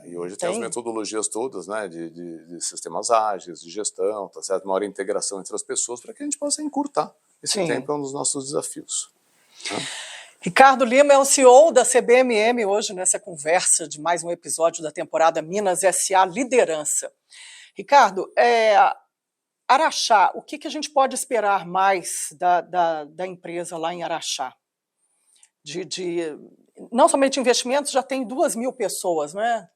E hoje tem as metodologias todas, né, de sistemas ágeis, de gestão, tá certo? Maior integração entre as pessoas para que a gente possa encurtar esse tempo, é um dos nossos desafios. Né? Ricardo Lima é o CEO da CBMM hoje nessa conversa de mais um episódio da temporada Minas S.A. Liderança. Ricardo, Araxá, o que a gente pode esperar mais da empresa lá em Araxá? Não somente investimentos, já tem 2.000 pessoas, né?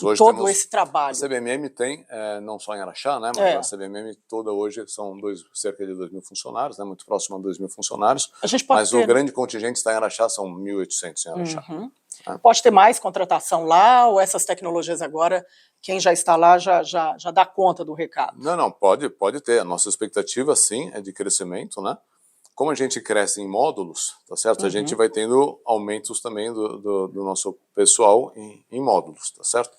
Hoje todo temos, esse trabalho. A CBMM tem, não só em Araxá, né? Mas a CBMM toda hoje são cerca de 2.000 funcionários, né? Muito próximo a 2.000 funcionários. O grande contingente está em Araxá, são 1.800 em Araxá. Uhum. Pode ter mais contratação lá, ou essas tecnologias agora, quem já está lá já dá conta do recado? Não, pode ter. A nossa expectativa, sim, é de crescimento, né? Como a gente cresce em módulos, tá certo? A gente vai tendo aumentos também do nosso pessoal em módulos, tá certo?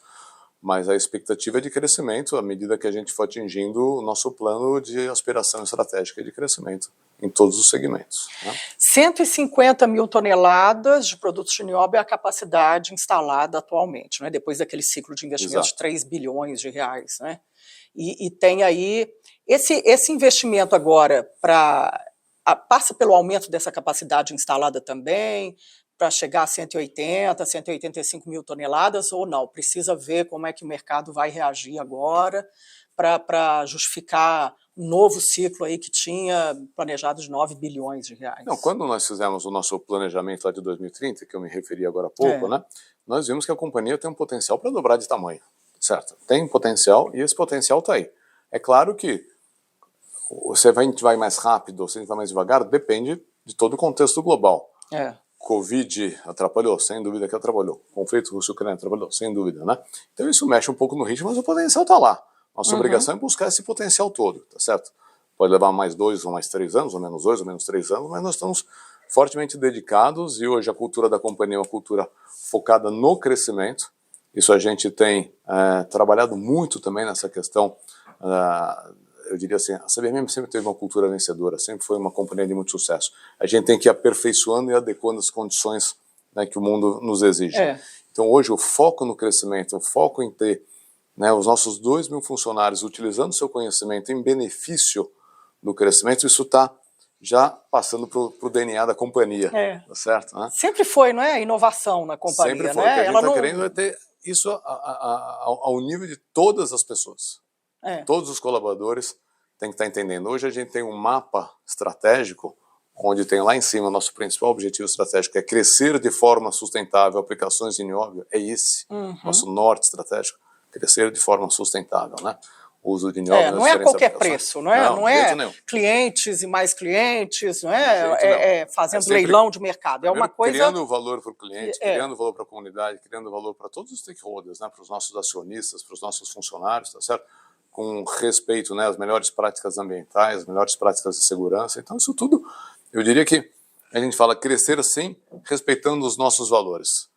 Mas a expectativa é de crescimento à medida que a gente for atingindo o nosso plano de aspiração estratégica de crescimento em todos os segmentos. Né? 150 mil toneladas de produtos de nióbio é a capacidade instalada atualmente, né? Depois daquele ciclo de investimento de 3 bilhões de reais. Né? E tem aí esse investimento agora passa pelo aumento dessa capacidade instalada também, para chegar a 180, 185 mil toneladas, ou não? Precisa ver como é que o mercado vai reagir agora para justificar um novo ciclo aí que tinha planejado de 9 bilhões de reais. Não, quando nós fizemos o nosso planejamento lá de 2030, que eu me referi agora há pouco, né, nós vimos que a companhia tem um potencial para dobrar de tamanho, certo? Tem potencial e esse potencial está aí. É claro que você vai mais rápido ou você vai mais devagar, depende de todo o contexto global. Covid atrapalhou, sem dúvida que atrapalhou. Conflito russo-ucraniano atrapalhou, sem dúvida, né? Então isso mexe um pouco no ritmo, mas o potencial está lá. Nossa obrigação é buscar esse potencial todo, tá certo? Pode levar mais 2 ou mais 3 anos, ou menos 2 ou menos 3 anos, mas nós estamos fortemente dedicados e hoje a cultura da companhia é uma cultura focada no crescimento. Isso a gente tem trabalhado muito também nessa questão. Eu diria assim, a CBMM sempre teve uma cultura vencedora, sempre foi uma companhia de muito sucesso. A gente tem que ir aperfeiçoando e adequando as condições, né, que o mundo nos exige. Então hoje o foco no crescimento, o foco em ter, né, os nossos 2.000 funcionários utilizando o seu conhecimento em benefício do crescimento, isso está já passando para o DNA da companhia, tá certo? Né? Sempre foi, não é? Inovação na companhia. Sempre foi, né? O que a gente está querendo é ter isso ao nível de todas as pessoas. Todos os colaboradores têm que estar entendendo. Hoje a gente tem um mapa estratégico, onde tem lá em cima o nosso principal objetivo estratégico, é crescer de forma sustentável aplicações de nióbio, é esse, nosso norte estratégico, crescer de forma sustentável, né? O uso de nióbio. Não é a qualquer preço, não é? Não é clientes e mais clientes, não é? Fazendo leilão de mercado, é uma coisa... Criando valor para o cliente, criando valor para a comunidade, criando valor para todos os stakeholders, né? Para os nossos acionistas, para os nossos funcionários, tá certo? Com respeito, né, às melhores práticas ambientais, as melhores práticas de segurança. Então, isso tudo, eu diria que a gente fala crescer assim, respeitando os nossos valores.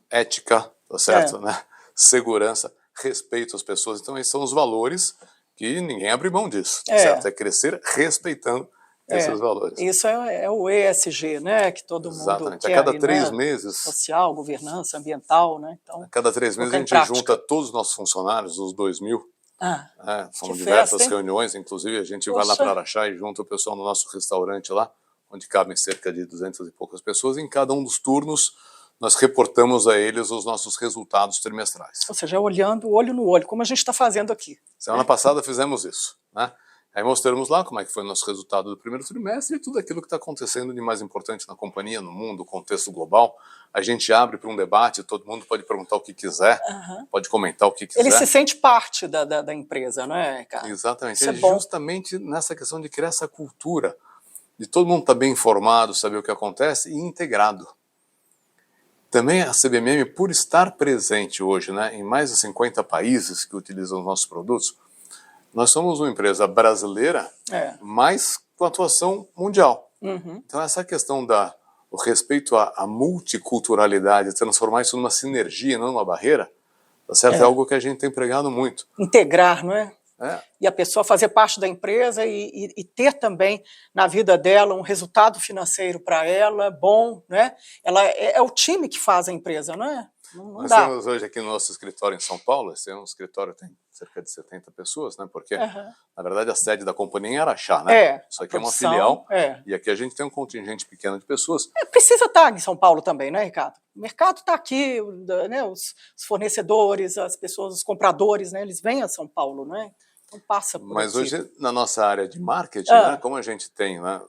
Ética, tá certo? Né? Segurança, respeito às pessoas. Então, esses são os valores que ninguém abre mão disso, certo? É crescer respeitando esses valores. Isso é o ESG, né? Que todo mundo quer. A cada 3 meses... Social, governança, ambiental, né? Então, a cada 3 meses a gente junta todos os nossos funcionários, os 2.000, são diversas reuniões, inclusive a gente vai lá para Araxá e junta o pessoal no nosso restaurante lá, onde cabem cerca de 200 e poucas pessoas. Em cada um dos turnos nós reportamos a eles os nossos resultados trimestrais. Ou seja, olhando olho no olho, como a gente está fazendo aqui. Semana passada fizemos isso, né? Aí mostramos lá como é que foi o nosso resultado do primeiro trimestre e tudo aquilo que está acontecendo de mais importante na companhia, no mundo, contexto global. A gente abre para um debate, todo mundo pode perguntar o que quiser, pode comentar o que quiser. Ele se sente parte da empresa, não é, cara? Exatamente. Isso É bom. justamente nessa questão de criar essa cultura, de todo mundo estar bem informado, saber o que acontece e integrado. Também a CBMM, por estar presente hoje, né, em mais de 50 países que utilizam os nossos produtos, nós somos uma empresa brasileira, mas com atuação mundial. Então essa questão o respeito à multiculturalidade, transformar isso numa sinergia, não numa barreira, tá certo? É algo que a gente tem pregado muito. Integrar, não é? E a pessoa fazer parte da empresa e ter também na vida dela um resultado financeiro para ela bom, né? Ela é o time que faz a empresa, não é? Não Nós dá. temos hoje aqui no nosso escritório em São Paulo, esse é um escritório que tem cerca de 70 pessoas, né? Porque, na verdade, a sede da companhia em Araxá, né? Isso aqui é uma filial, e aqui a gente tem um contingente pequeno de pessoas. Precisa estar em São Paulo também, né, Ricardo? O mercado está aqui, né? Os fornecedores, as pessoas, os compradores, né? Eles vêm a São Paulo, né? Então passa por Mas aqui. hoje, na nossa área de marketing, né, como a gente tem, né,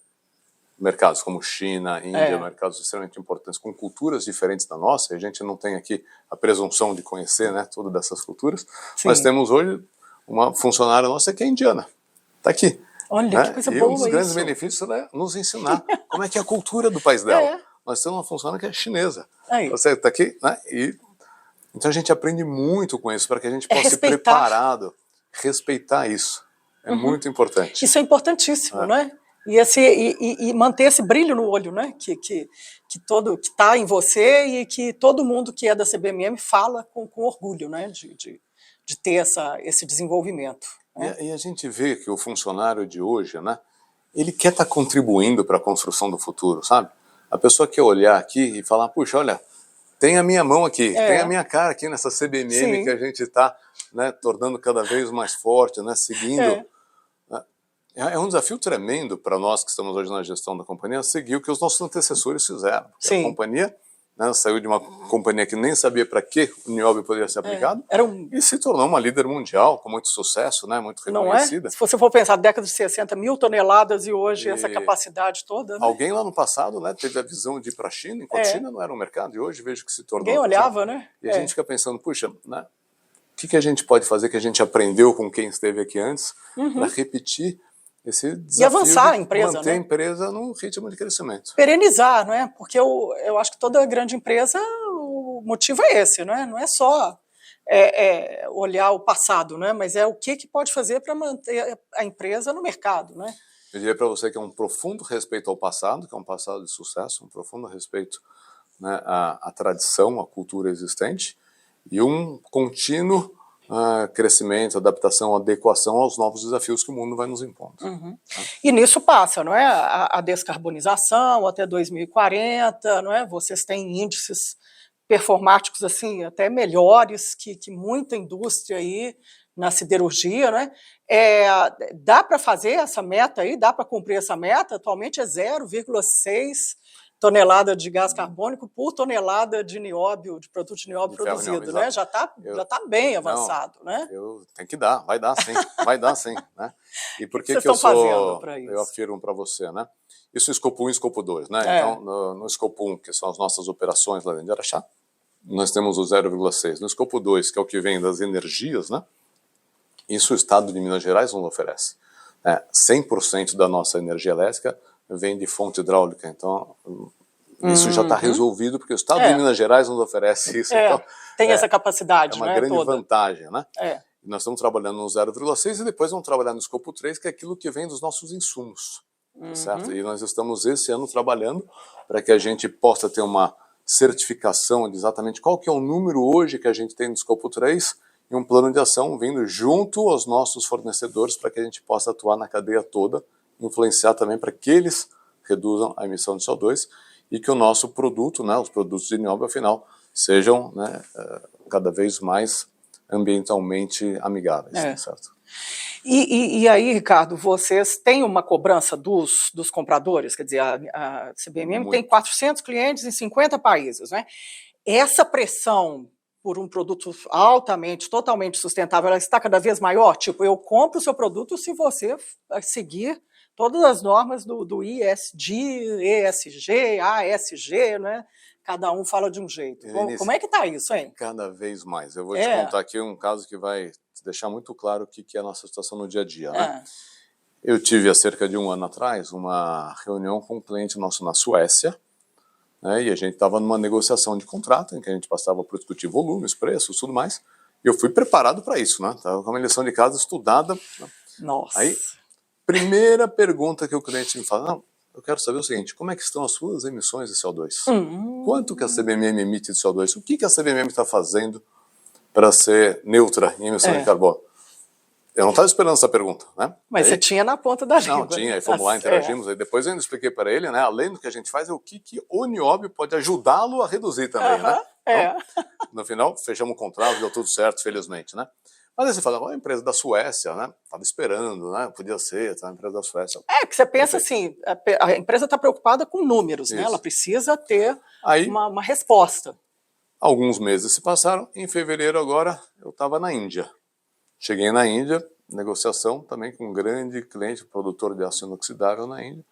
mercados como China, Índia, mercados extremamente importantes, com culturas diferentes da nossa, e a gente não tem aqui a presunção de conhecer, né, todas dessas culturas. Sim. Nós temos hoje uma funcionária nossa que é indiana, está aqui. Olha, né? que coisa e boa um dos grandes isso. benefícios é nos ensinar como é que é a cultura do país dela. Nós temos uma funcionária que é chinesa. Você está aqui, né? Então a gente aprende muito com isso, para que a gente possa ser preparado, respeitar isso. É muito importante. Isso é importantíssimo, não é? E manter esse brilho no olho, né? Que está em você e que todo mundo que é da CBMM fala com orgulho, né? De ter esse desenvolvimento. Né? E a gente vê que o funcionário de hoje, né? Ele quer estar contribuindo para a construção do futuro, sabe? A pessoa quer olhar aqui e falar, puxa, olha, tem a minha mão aqui, tem a minha cara aqui nessa CBMM que a gente está, né, tornando cada vez mais forte, né, seguindo. É um desafio tremendo para nós que estamos hoje na gestão da companhia seguir o que os nossos antecessores fizeram. A companhia, né, saiu de uma companhia que nem sabia para que o nióbio poderia ser aplicado e se tornou uma líder mundial com muito sucesso, né, muito reconhecida. Se você for pensar, década de 60, 1.000 toneladas e hoje essa capacidade toda. Né? Alguém lá no passado, né, teve a visão de ir para a China, enquanto a China não era um mercado, e hoje vejo que se tornou. Ninguém olhava, né? E a gente fica pensando, puxa, né, o que a gente pode fazer que a gente aprendeu com quem esteve aqui antes para repetir esse desafio e avançar a empresa, manter a empresa num ritmo de crescimento. Perenizar, não é? Porque eu acho que toda grande empresa, o motivo é esse, não é? Não é só olhar o passado, né? Mas é o que pode fazer para manter a empresa no mercado, né? Eu diria para você que é um profundo respeito ao passado, que é um passado de sucesso, um profundo respeito, né, à tradição, à cultura existente, e um contínuo crescimento, adaptação, adequação aos novos desafios que o mundo vai nos impondo. E nisso passa, não é? A descarbonização até 2040, não é? Vocês têm índices performáticos assim até melhores que muita indústria aí na siderurgia, né? Dá para fazer essa meta aí? Dá para cumprir essa meta? Atualmente é 0,6 tonelada de gás carbônico por tonelada de nióbio, de produto de nióbio produzido, né? Já tá bem avançado, né? Tem que dar, vai dar sim, né? E por que eu afirmo para você, né? Isso é escopo 1 e escopo 2, né? Então, no escopo 1, que são as nossas operações lá dentro de Araxá, nós temos o 0,6. No escopo 2, que é o que vem das energias, né? Isso o Estado de Minas Gerais nos oferece. 100% da nossa energia elétrica vem de fonte hidráulica, então isso já está resolvido, porque o Estado de Minas Gerais nos oferece isso. Então, tem essa capacidade, né? É uma grande vantagem, né? Nós estamos trabalhando no 0,6 e depois vamos trabalhar no escopo 3, que é aquilo que vem dos nossos insumos, certo? E nós estamos esse ano trabalhando para que a gente possa ter uma certificação de exatamente qual que é o número hoje que a gente tem no escopo 3 e um plano de ação vindo junto aos nossos fornecedores para que a gente possa atuar na cadeia toda, influenciar também para que eles reduzam a emissão de CO2 e que o nosso produto, né, os produtos de nióbio, afinal, sejam, né, cada vez mais ambientalmente amigáveis, certo? E aí, Ricardo, vocês têm uma cobrança dos compradores? Quer dizer, a CBMM tem 400 clientes em 50 países, né? Essa pressão por um produto altamente, totalmente sustentável, ela está cada vez maior? Tipo, eu compro o seu produto se você seguir todas as normas do ISD, ESG, ASG, né? Cada um fala de um jeito. Como é que está isso, hein? Cada vez mais. Eu vou te contar aqui um caso que vai te deixar muito claro o que é a nossa situação no dia a dia, né? Eu tive, há cerca de um ano atrás, uma reunião com um cliente nosso na Suécia, né, e a gente estava numa negociação de contrato, em que a gente passava por discutir volumes, preços, tudo mais, e eu fui preparado para isso, né? Estava com uma lição de casa estudada. Nossa! Aí, primeira pergunta que o cliente me fala, não, eu quero saber o seguinte, como é que estão as suas emissões de CO2? Quanto que a CBMM emite de CO2? O que a CBMM está fazendo para ser neutra em emissão de carbono? Eu não estava esperando essa pergunta, né? Mas aí, você tinha na ponta da língua. Não, tinha, aí fomos lá, interagimos, aí depois eu ainda expliquei para ele, né, além do que a gente faz, é o que o nióbio pode ajudá-lo a reduzir também, né? Então, no final, fechamos o contrato, deu tudo certo, felizmente, né? Mas aí você fala, a empresa da Suécia, né? Estava esperando, né? Podia ser, a empresa da Suécia. Porque você pensa assim, a empresa está preocupada com números, né? Ela precisa ter uma resposta. Alguns meses se passaram, em fevereiro agora eu estava na Índia. Cheguei na Índia, negociação também com um grande cliente, produtor de aço inoxidável na Índia.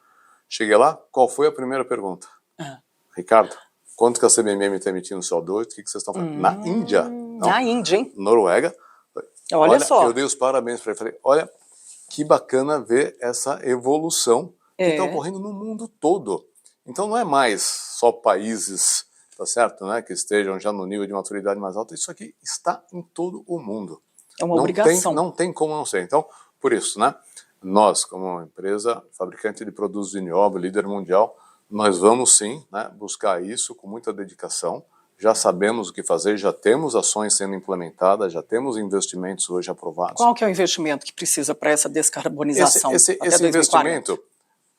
Cheguei lá, qual foi a primeira pergunta? Ricardo, quanto que a CBMM está emitindo CO2? O que vocês estão fazendo? Na Índia? Não, na Índia, hein? Noruega. Olha só. Eu dei os parabéns para ele. Falei, olha, que bacana ver essa evolução que está ocorrendo no mundo todo. Então não é mais só países, tá certo, né, que estejam já no nível de maturidade mais alta. Isso aqui está em todo o mundo. É uma obrigação. Não tem como não ser. Então, por isso, né, nós, como empresa fabricante de produtos de nióbio, líder mundial, nós vamos sim, né, buscar isso com muita dedicação. Já sabemos o que fazer, já temos ações sendo implementadas, já temos investimentos hoje aprovados. Qual que é o investimento que precisa para essa descarbonização? Esse investimento,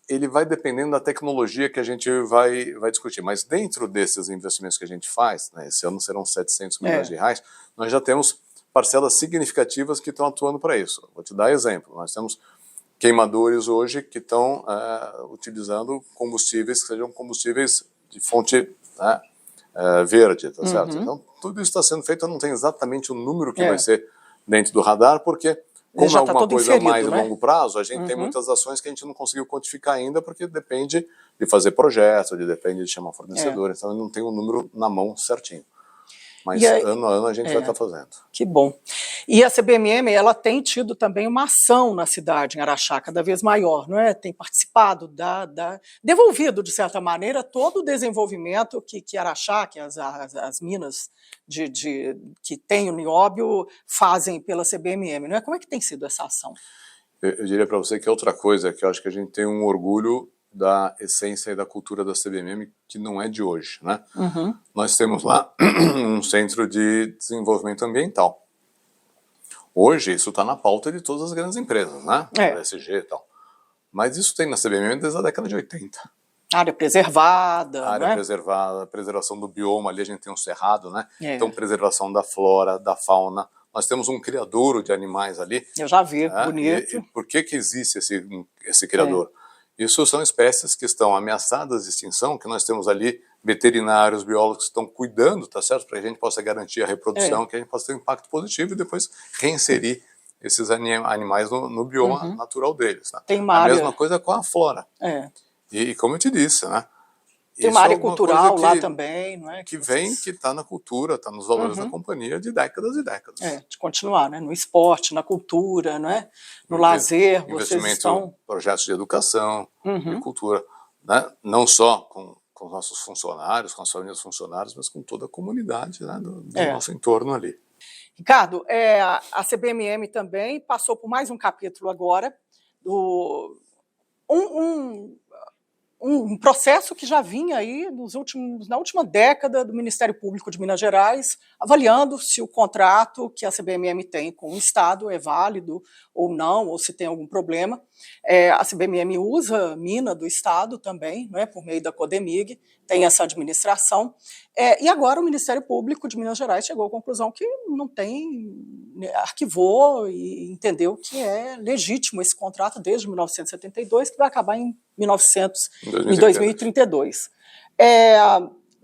ele vai dependendo da tecnologia que a gente vai discutir. Mas dentro desses investimentos que a gente faz, né, esse ano serão 700 milhões de reais, nós já temos parcelas significativas que estão atuando para isso. Vou te dar exemplo. Nós temos queimadores hoje que estão utilizando combustíveis que sejam combustíveis de fonte verde, tá certo? Então, tudo isso está sendo feito, eu não tenho exatamente o número que vai ser dentro do radar, porque como é alguma coisa mais de longo prazo, a gente tem muitas ações que a gente não conseguiu quantificar ainda, porque depende de fazer projeto, depende de chamar fornecedor, então eu não tenho o número na mão certinho. Mas ano a ano a gente vai estar fazendo. Que bom. E a CBMM, ela tem tido também uma ação na cidade, em Araxá, cada vez maior, não é? Tem participado, devolvido, de certa maneira, todo o desenvolvimento que Araxá, que as minas que tem o nióbio, fazem pela CBMM, não é? Como é que tem sido essa ação? Eu diria para você que é outra coisa, que eu acho que a gente tem um orgulho da essência e da cultura da CBMM, que não é de hoje, né? Nós temos lá um centro de desenvolvimento ambiental. Hoje, isso está na pauta de todas as grandes empresas, né? ESG e tal. Mas isso tem na CBMM desde a década de 80. Área preservada, área preservada, preservação do bioma, ali a gente tem um cerrado, né? Então, preservação da flora, da fauna. Nós temos um criadouro de animais ali. Eu já vi, bonito. E por que existe esse criadouro? Isso são espécies que estão ameaçadas de extinção, que nós temos ali veterinários, biólogos que estão cuidando, tá certo? Para que a gente possa garantir a reprodução, que a gente possa ter um impacto positivo e depois reinserir esses animais no bioma natural deles. Né? Tem uma área... mesma coisa com a flora. E como eu te disse, né? Tem uma área cultural lá também, não é? Que está na cultura, está nos valores da companhia de décadas e décadas. De continuar, né? No esporte, na cultura, não é? No lazer, vocês estão... Projetos de educação, de cultura, né? Não só com os nossos funcionários, com as famílias funcionários, mas com toda a comunidade, né? do nosso entorno ali. Ricardo, a CBMM também passou por mais um capítulo agora, um processo que já vinha aí na última década do Ministério Público de Minas Gerais, avaliando se o contrato que a CBMM tem com o Estado é válido ou não, ou se tem algum problema. A CBMM usa mina do Estado também, né, por meio da Codemig, tem essa administração. E agora o Ministério Público de Minas Gerais chegou à conclusão que não tem, arquivou e entendeu que é legítimo esse contrato desde 1972, que vai acabar em 2032.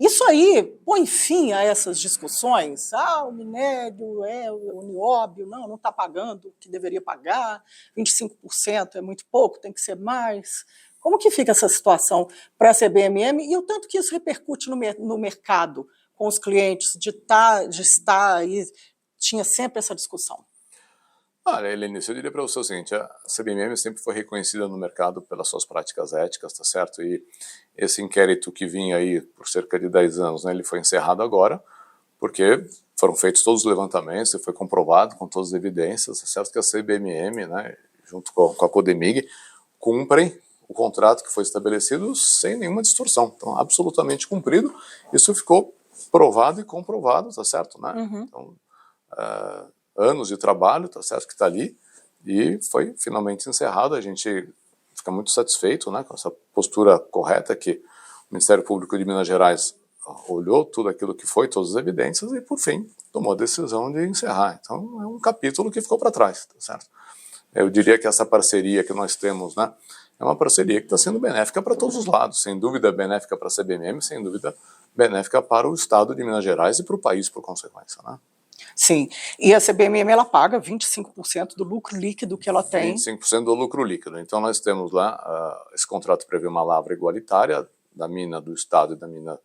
Isso aí põe fim a essas discussões. O minério, o nióbio, não está pagando o que deveria pagar, 25% é muito pouco, tem que ser mais. Como que fica essa situação para a CBMM e o tanto que isso repercute no mercado com os clientes de estar aí, tinha sempre essa discussão? Olha, Helene, eu diria para você o seguinte, a CBMM sempre foi reconhecida no mercado pelas suas práticas éticas, tá certo? E esse inquérito que vinha aí por cerca de 10 anos, né, ele foi encerrado agora, porque foram feitos todos os levantamentos e foi comprovado com todas as evidências, tá certo? Que a CBMM, né, junto com a Codemig, cumprem o contrato que foi estabelecido sem nenhuma distorção. Então, absolutamente cumprido. Isso ficou provado e comprovado, tá certo? Né? Uhum. Então, anos de trabalho, tá certo, que está ali, e foi finalmente encerrado. A gente fica muito satisfeito, né, com essa postura correta que o Ministério Público de Minas Gerais olhou tudo aquilo que foi, todas as evidências, e por fim tomou a decisão de encerrar. Então é um capítulo que ficou para trás, tá certo? Eu diria que essa parceria que nós temos, né, é uma parceria que está sendo benéfica para todos os lados, sem dúvida benéfica para a CBMM, sem dúvida benéfica para o Estado de Minas Gerais e para o país, por consequência, né? Sim, e a CBMM ela paga 25% do lucro líquido que ela tem. 25% do lucro líquido. Então nós temos lá, esse contrato prevê uma lavra igualitária da mina do Estado e da mina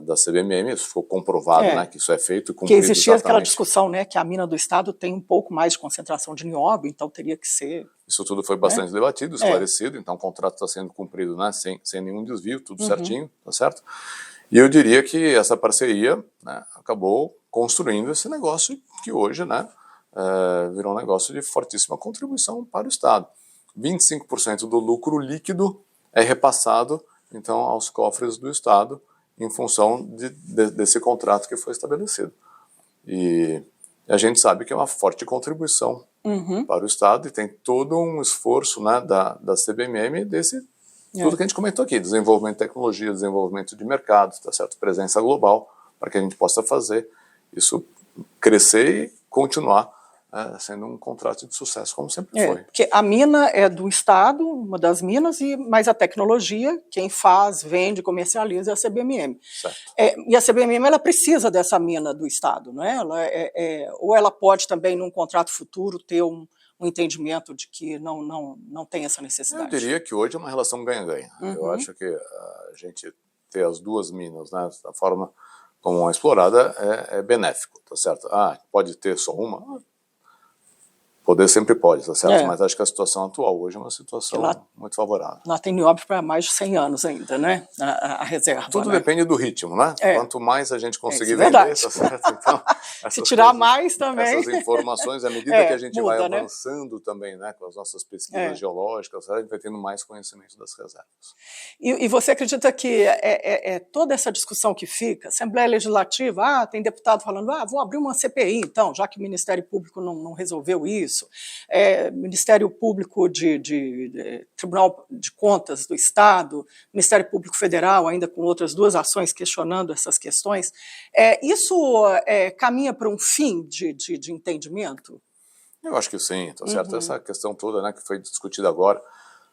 da CBMM, isso ficou comprovado, né, que isso é feito e cumprido. Que existia exatamente. Aquela discussão, né, que a mina do Estado tem um pouco mais de concentração de nióbio, então teria que ser... Isso tudo foi bastante debatido, esclarecido, então o contrato está sendo cumprido, né, sem nenhum desvio, tudo certinho, tá certo? E eu diria que essa parceria, né, acabou construindo esse negócio que hoje, né, virou um negócio de fortíssima contribuição para o Estado. 25% do lucro líquido é repassado, então, aos cofres do Estado, em função desse contrato que foi estabelecido. E a gente sabe que é uma forte contribuição para o Estado e tem todo um esforço, né, da CBMM desse tudo que a gente comentou aqui, desenvolvimento de tecnologia, desenvolvimento de mercado, tá certo? Presença global, para que a gente possa fazer isso crescer e continuar sendo um contrato de sucesso, como sempre foi. Porque a mina é do Estado, uma das minas, mas a tecnologia, quem faz, vende, comercializa é a CBMM. Certo. E a CBMM ela precisa dessa mina do Estado, não é? Ou ela pode também, num contrato futuro, ter um entendimento de que não tem essa necessidade. Eu diria que hoje é uma relação ganha-ganha. Eu acho que a gente ter as duas minas, né, da forma como é explorada é benéfico, tá certo? Pode ter só uma? Poder sempre pode, tá certo? Mas acho que a situação atual hoje é uma situação muito favorável. Lá tem nióbio para mais de 100 anos ainda, né? A reserva. Tudo depende do ritmo, né? Quanto mais a gente conseguir vender, verdade. tá certo? Então, se tirar mais também. Essas informações, à medida que a gente muda, vai avançando também, né, com as nossas pesquisas geológicas, a gente vai tendo mais conhecimento das reservas. E você acredita que toda essa discussão que fica, Assembleia Legislativa, tem deputado falando, vou abrir uma CPI, então, já que o Ministério Público não resolveu isso, Ministério Público de Tribunal de Contas do Estado, Ministério Público Federal, ainda com outras duas ações questionando essas questões, isso caminha para um fim de entendimento? Eu acho que sim, tá certo? Essa questão toda, né, que foi discutida agora,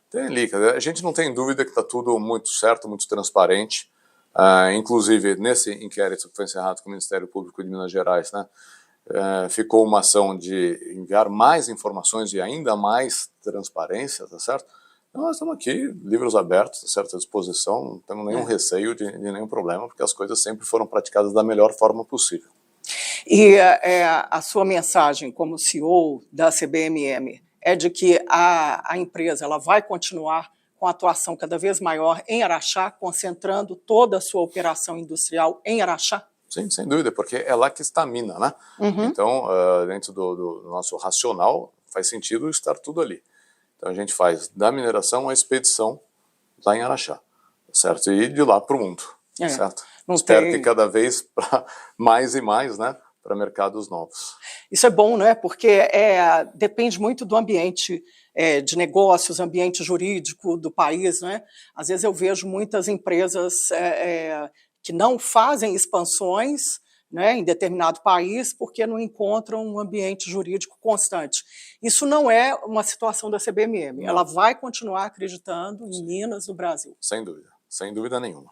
tem ali, a gente não tem dúvida que está tudo muito certo, muito transparente, inclusive nesse inquérito que foi encerrado com o Ministério Público de Minas Gerais, né, ficou uma ação de enviar mais informações e ainda mais transparência, tá certo? Então nós estamos aqui, livros abertos, tá certo, à disposição, não temos nenhum receio de nenhum problema, porque as coisas sempre foram praticadas da melhor forma possível. E a sua mensagem como CEO da CBMM é de que a empresa ela vai continuar com atuação cada vez maior em Araxá, concentrando toda a sua operação industrial em Araxá? Sim, sem dúvida, porque é lá que está a mina, né? Então, dentro do nosso racional, faz sentido estar tudo ali. Então, a gente faz da mineração a expedição lá em Araxá. certo? E de lá para o mundo, certo? Não Espero que cada vez para mais e mais, né? Para mercados novos. Isso é bom, né? Porque depende muito do ambiente de negócios, ambiente jurídico do país, né? Às vezes eu vejo muitas empresas que não fazem expansões, né, em determinado país porque não encontram um ambiente jurídico constante. Isso não é uma situação da CBMM. Não. Ela vai continuar acreditando em Minas, no Brasil. Sem dúvida nenhuma.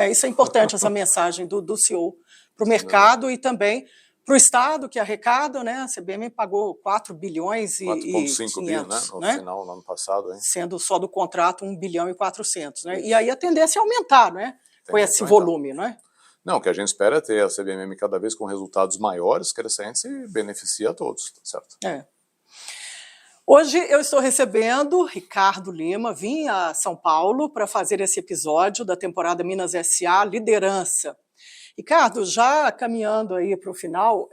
Isso é importante, essa mensagem do CEO para o mercado e também para o Estado, que arrecada, né? A CBM pagou 4 bilhões e 4,5 bi, né? No final, no ano passado. Hein? Sendo só do contrato 1 bilhão e 400. Né? E aí a tendência é aumentar, né? Com esse volume, né? Não, o que a gente espera é ter a CBMM cada vez com resultados maiores, crescentes e beneficia a todos, tá certo? Hoje eu estou recebendo Ricardo Lima, vim a São Paulo para fazer esse episódio da temporada Minas S.A. Liderança. Ricardo, já caminhando aí para o final,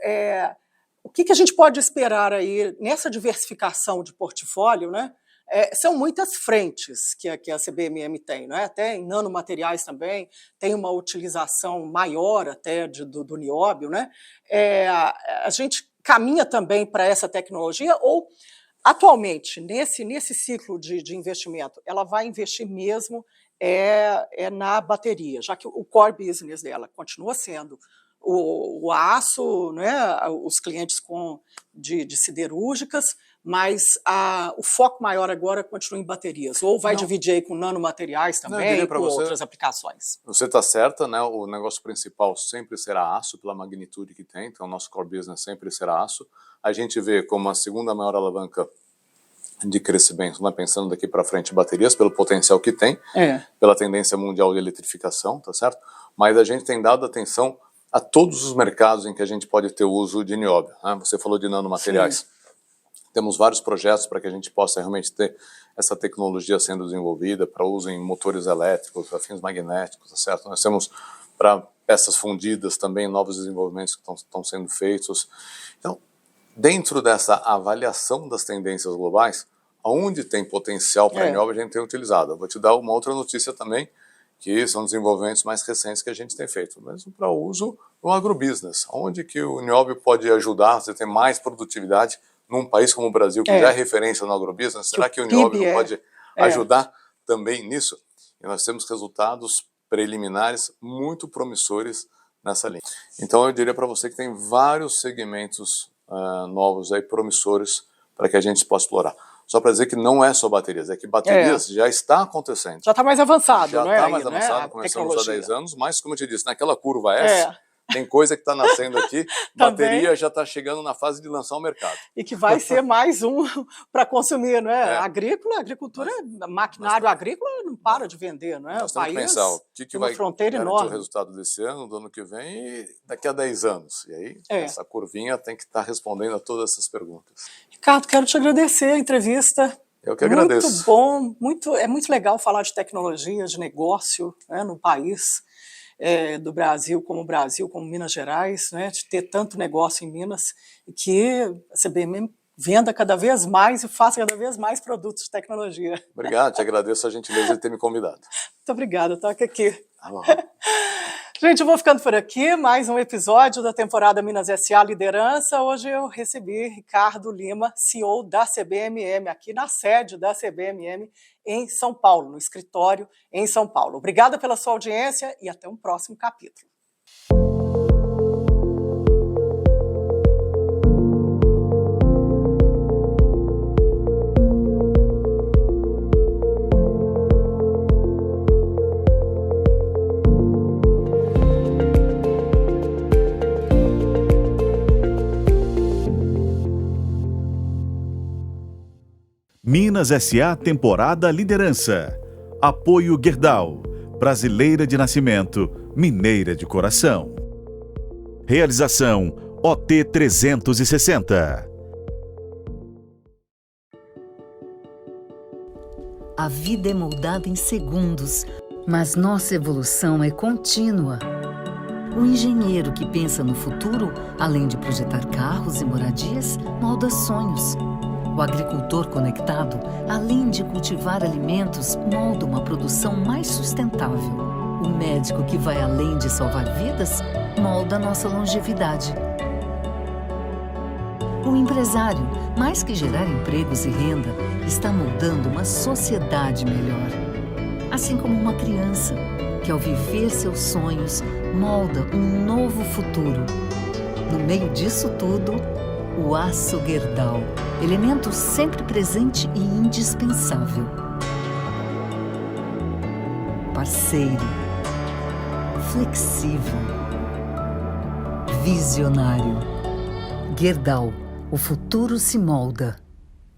o que a gente pode esperar aí nessa diversificação de portfólio, né? São muitas frentes que a CBMM tem, né? Até em nanomateriais também, tem uma utilização maior até do nióbio, né? A gente caminha também para essa tecnologia ou, atualmente, nesse ciclo de investimento, ela vai investir mesmo na bateria, já que o core business dela continua sendo o aço, né, os clientes de siderúrgicas, mas o foco maior agora continua em baterias, ou vai dividir aí com nanomateriais também, com outras aplicações? Você está certa, né? O negócio principal sempre será aço, pela magnitude que tem, então o nosso core business sempre será aço. A gente vê como a segunda maior alavanca de crescimento, né, pensando daqui para frente, baterias, pelo potencial que tem, pela tendência mundial de eletrificação, tá certo? Mas a gente tem dado atenção a todos os mercados em que a gente pode ter uso de nióbio, né? Você falou de nanomateriais. Sim. Temos vários projetos para que a gente possa realmente ter essa tecnologia sendo desenvolvida para uso em motores elétricos, afins magnéticos, tá certo? Nós temos para peças fundidas também novos desenvolvimentos que estão sendo feitos. Então, dentro dessa avaliação das tendências globais, onde tem potencial para nióbio, a gente tem utilizado. Eu vou te dar uma outra notícia também, que são desenvolvimentos mais recentes que a gente tem feito, mesmo para uso no agrobusiness, onde que o nióbio pode ajudar a ter mais produtividade num país como o Brasil, que já é referência no agrobusiness. Será que o nióbio não pode ajudar também nisso? E nós temos resultados preliminares muito promissores nessa linha. Então eu diria para você que tem vários segmentos novos aí, promissores, para que a gente possa explorar. Só para dizer que não é só baterias, é que baterias já está acontecendo. Já está mais avançado, já né? Já está mais avançado, começamos há 10 anos, mas como eu te disse, naquela curva S, tem coisa que está nascendo aqui, bateria já está chegando na fase de lançar o mercado. E que vai ser mais um para consumir, não é? Agricultura, maquinário agrícola não para de vender, não é? Nós temos que pensar o que vai garantir o resultado desse ano, do ano que vem e daqui a 10 anos. E aí, essa curvinha tem que estar respondendo a todas essas perguntas. Ricardo, quero te agradecer a entrevista. Eu que agradeço. Muito bom, é muito legal falar de tecnologia, de negócio, né, no país. Do Brasil, como Minas Gerais, né, de ter tanto negócio em Minas, e que a CBMM venda cada vez mais e faça cada vez mais produtos de tecnologia. Obrigado, te agradeço a gentileza de ter me convidado. Muito obrigada, toca aqui. Gente, eu vou ficando por aqui, mais um episódio da temporada Minas S.A. Liderança. Hoje eu recebi Ricardo Lima, CEO da CBMM, aqui na sede da CBMM em São Paulo, no escritório em São Paulo. Obrigada pela sua audiência e até um próximo capítulo. Minas S.A. Temporada Liderança. Apoio Gerdau. Brasileira de nascimento, mineira de coração. Realização OT 360. A vida é moldada em segundos, mas nossa evolução é contínua. O engenheiro que pensa no futuro, além de projetar carros e moradias, molda sonhos. O agricultor conectado, além de cultivar alimentos, molda uma produção mais sustentável. O médico que vai além de salvar vidas, molda a nossa longevidade. O empresário, mais que gerar empregos e renda, está moldando uma sociedade melhor. Assim como uma criança, que ao viver seus sonhos, molda um novo futuro. No meio disso tudo, o aço Gerdau, elemento sempre presente e indispensável. Parceiro, flexível, visionário. Gerdau, o futuro se molda.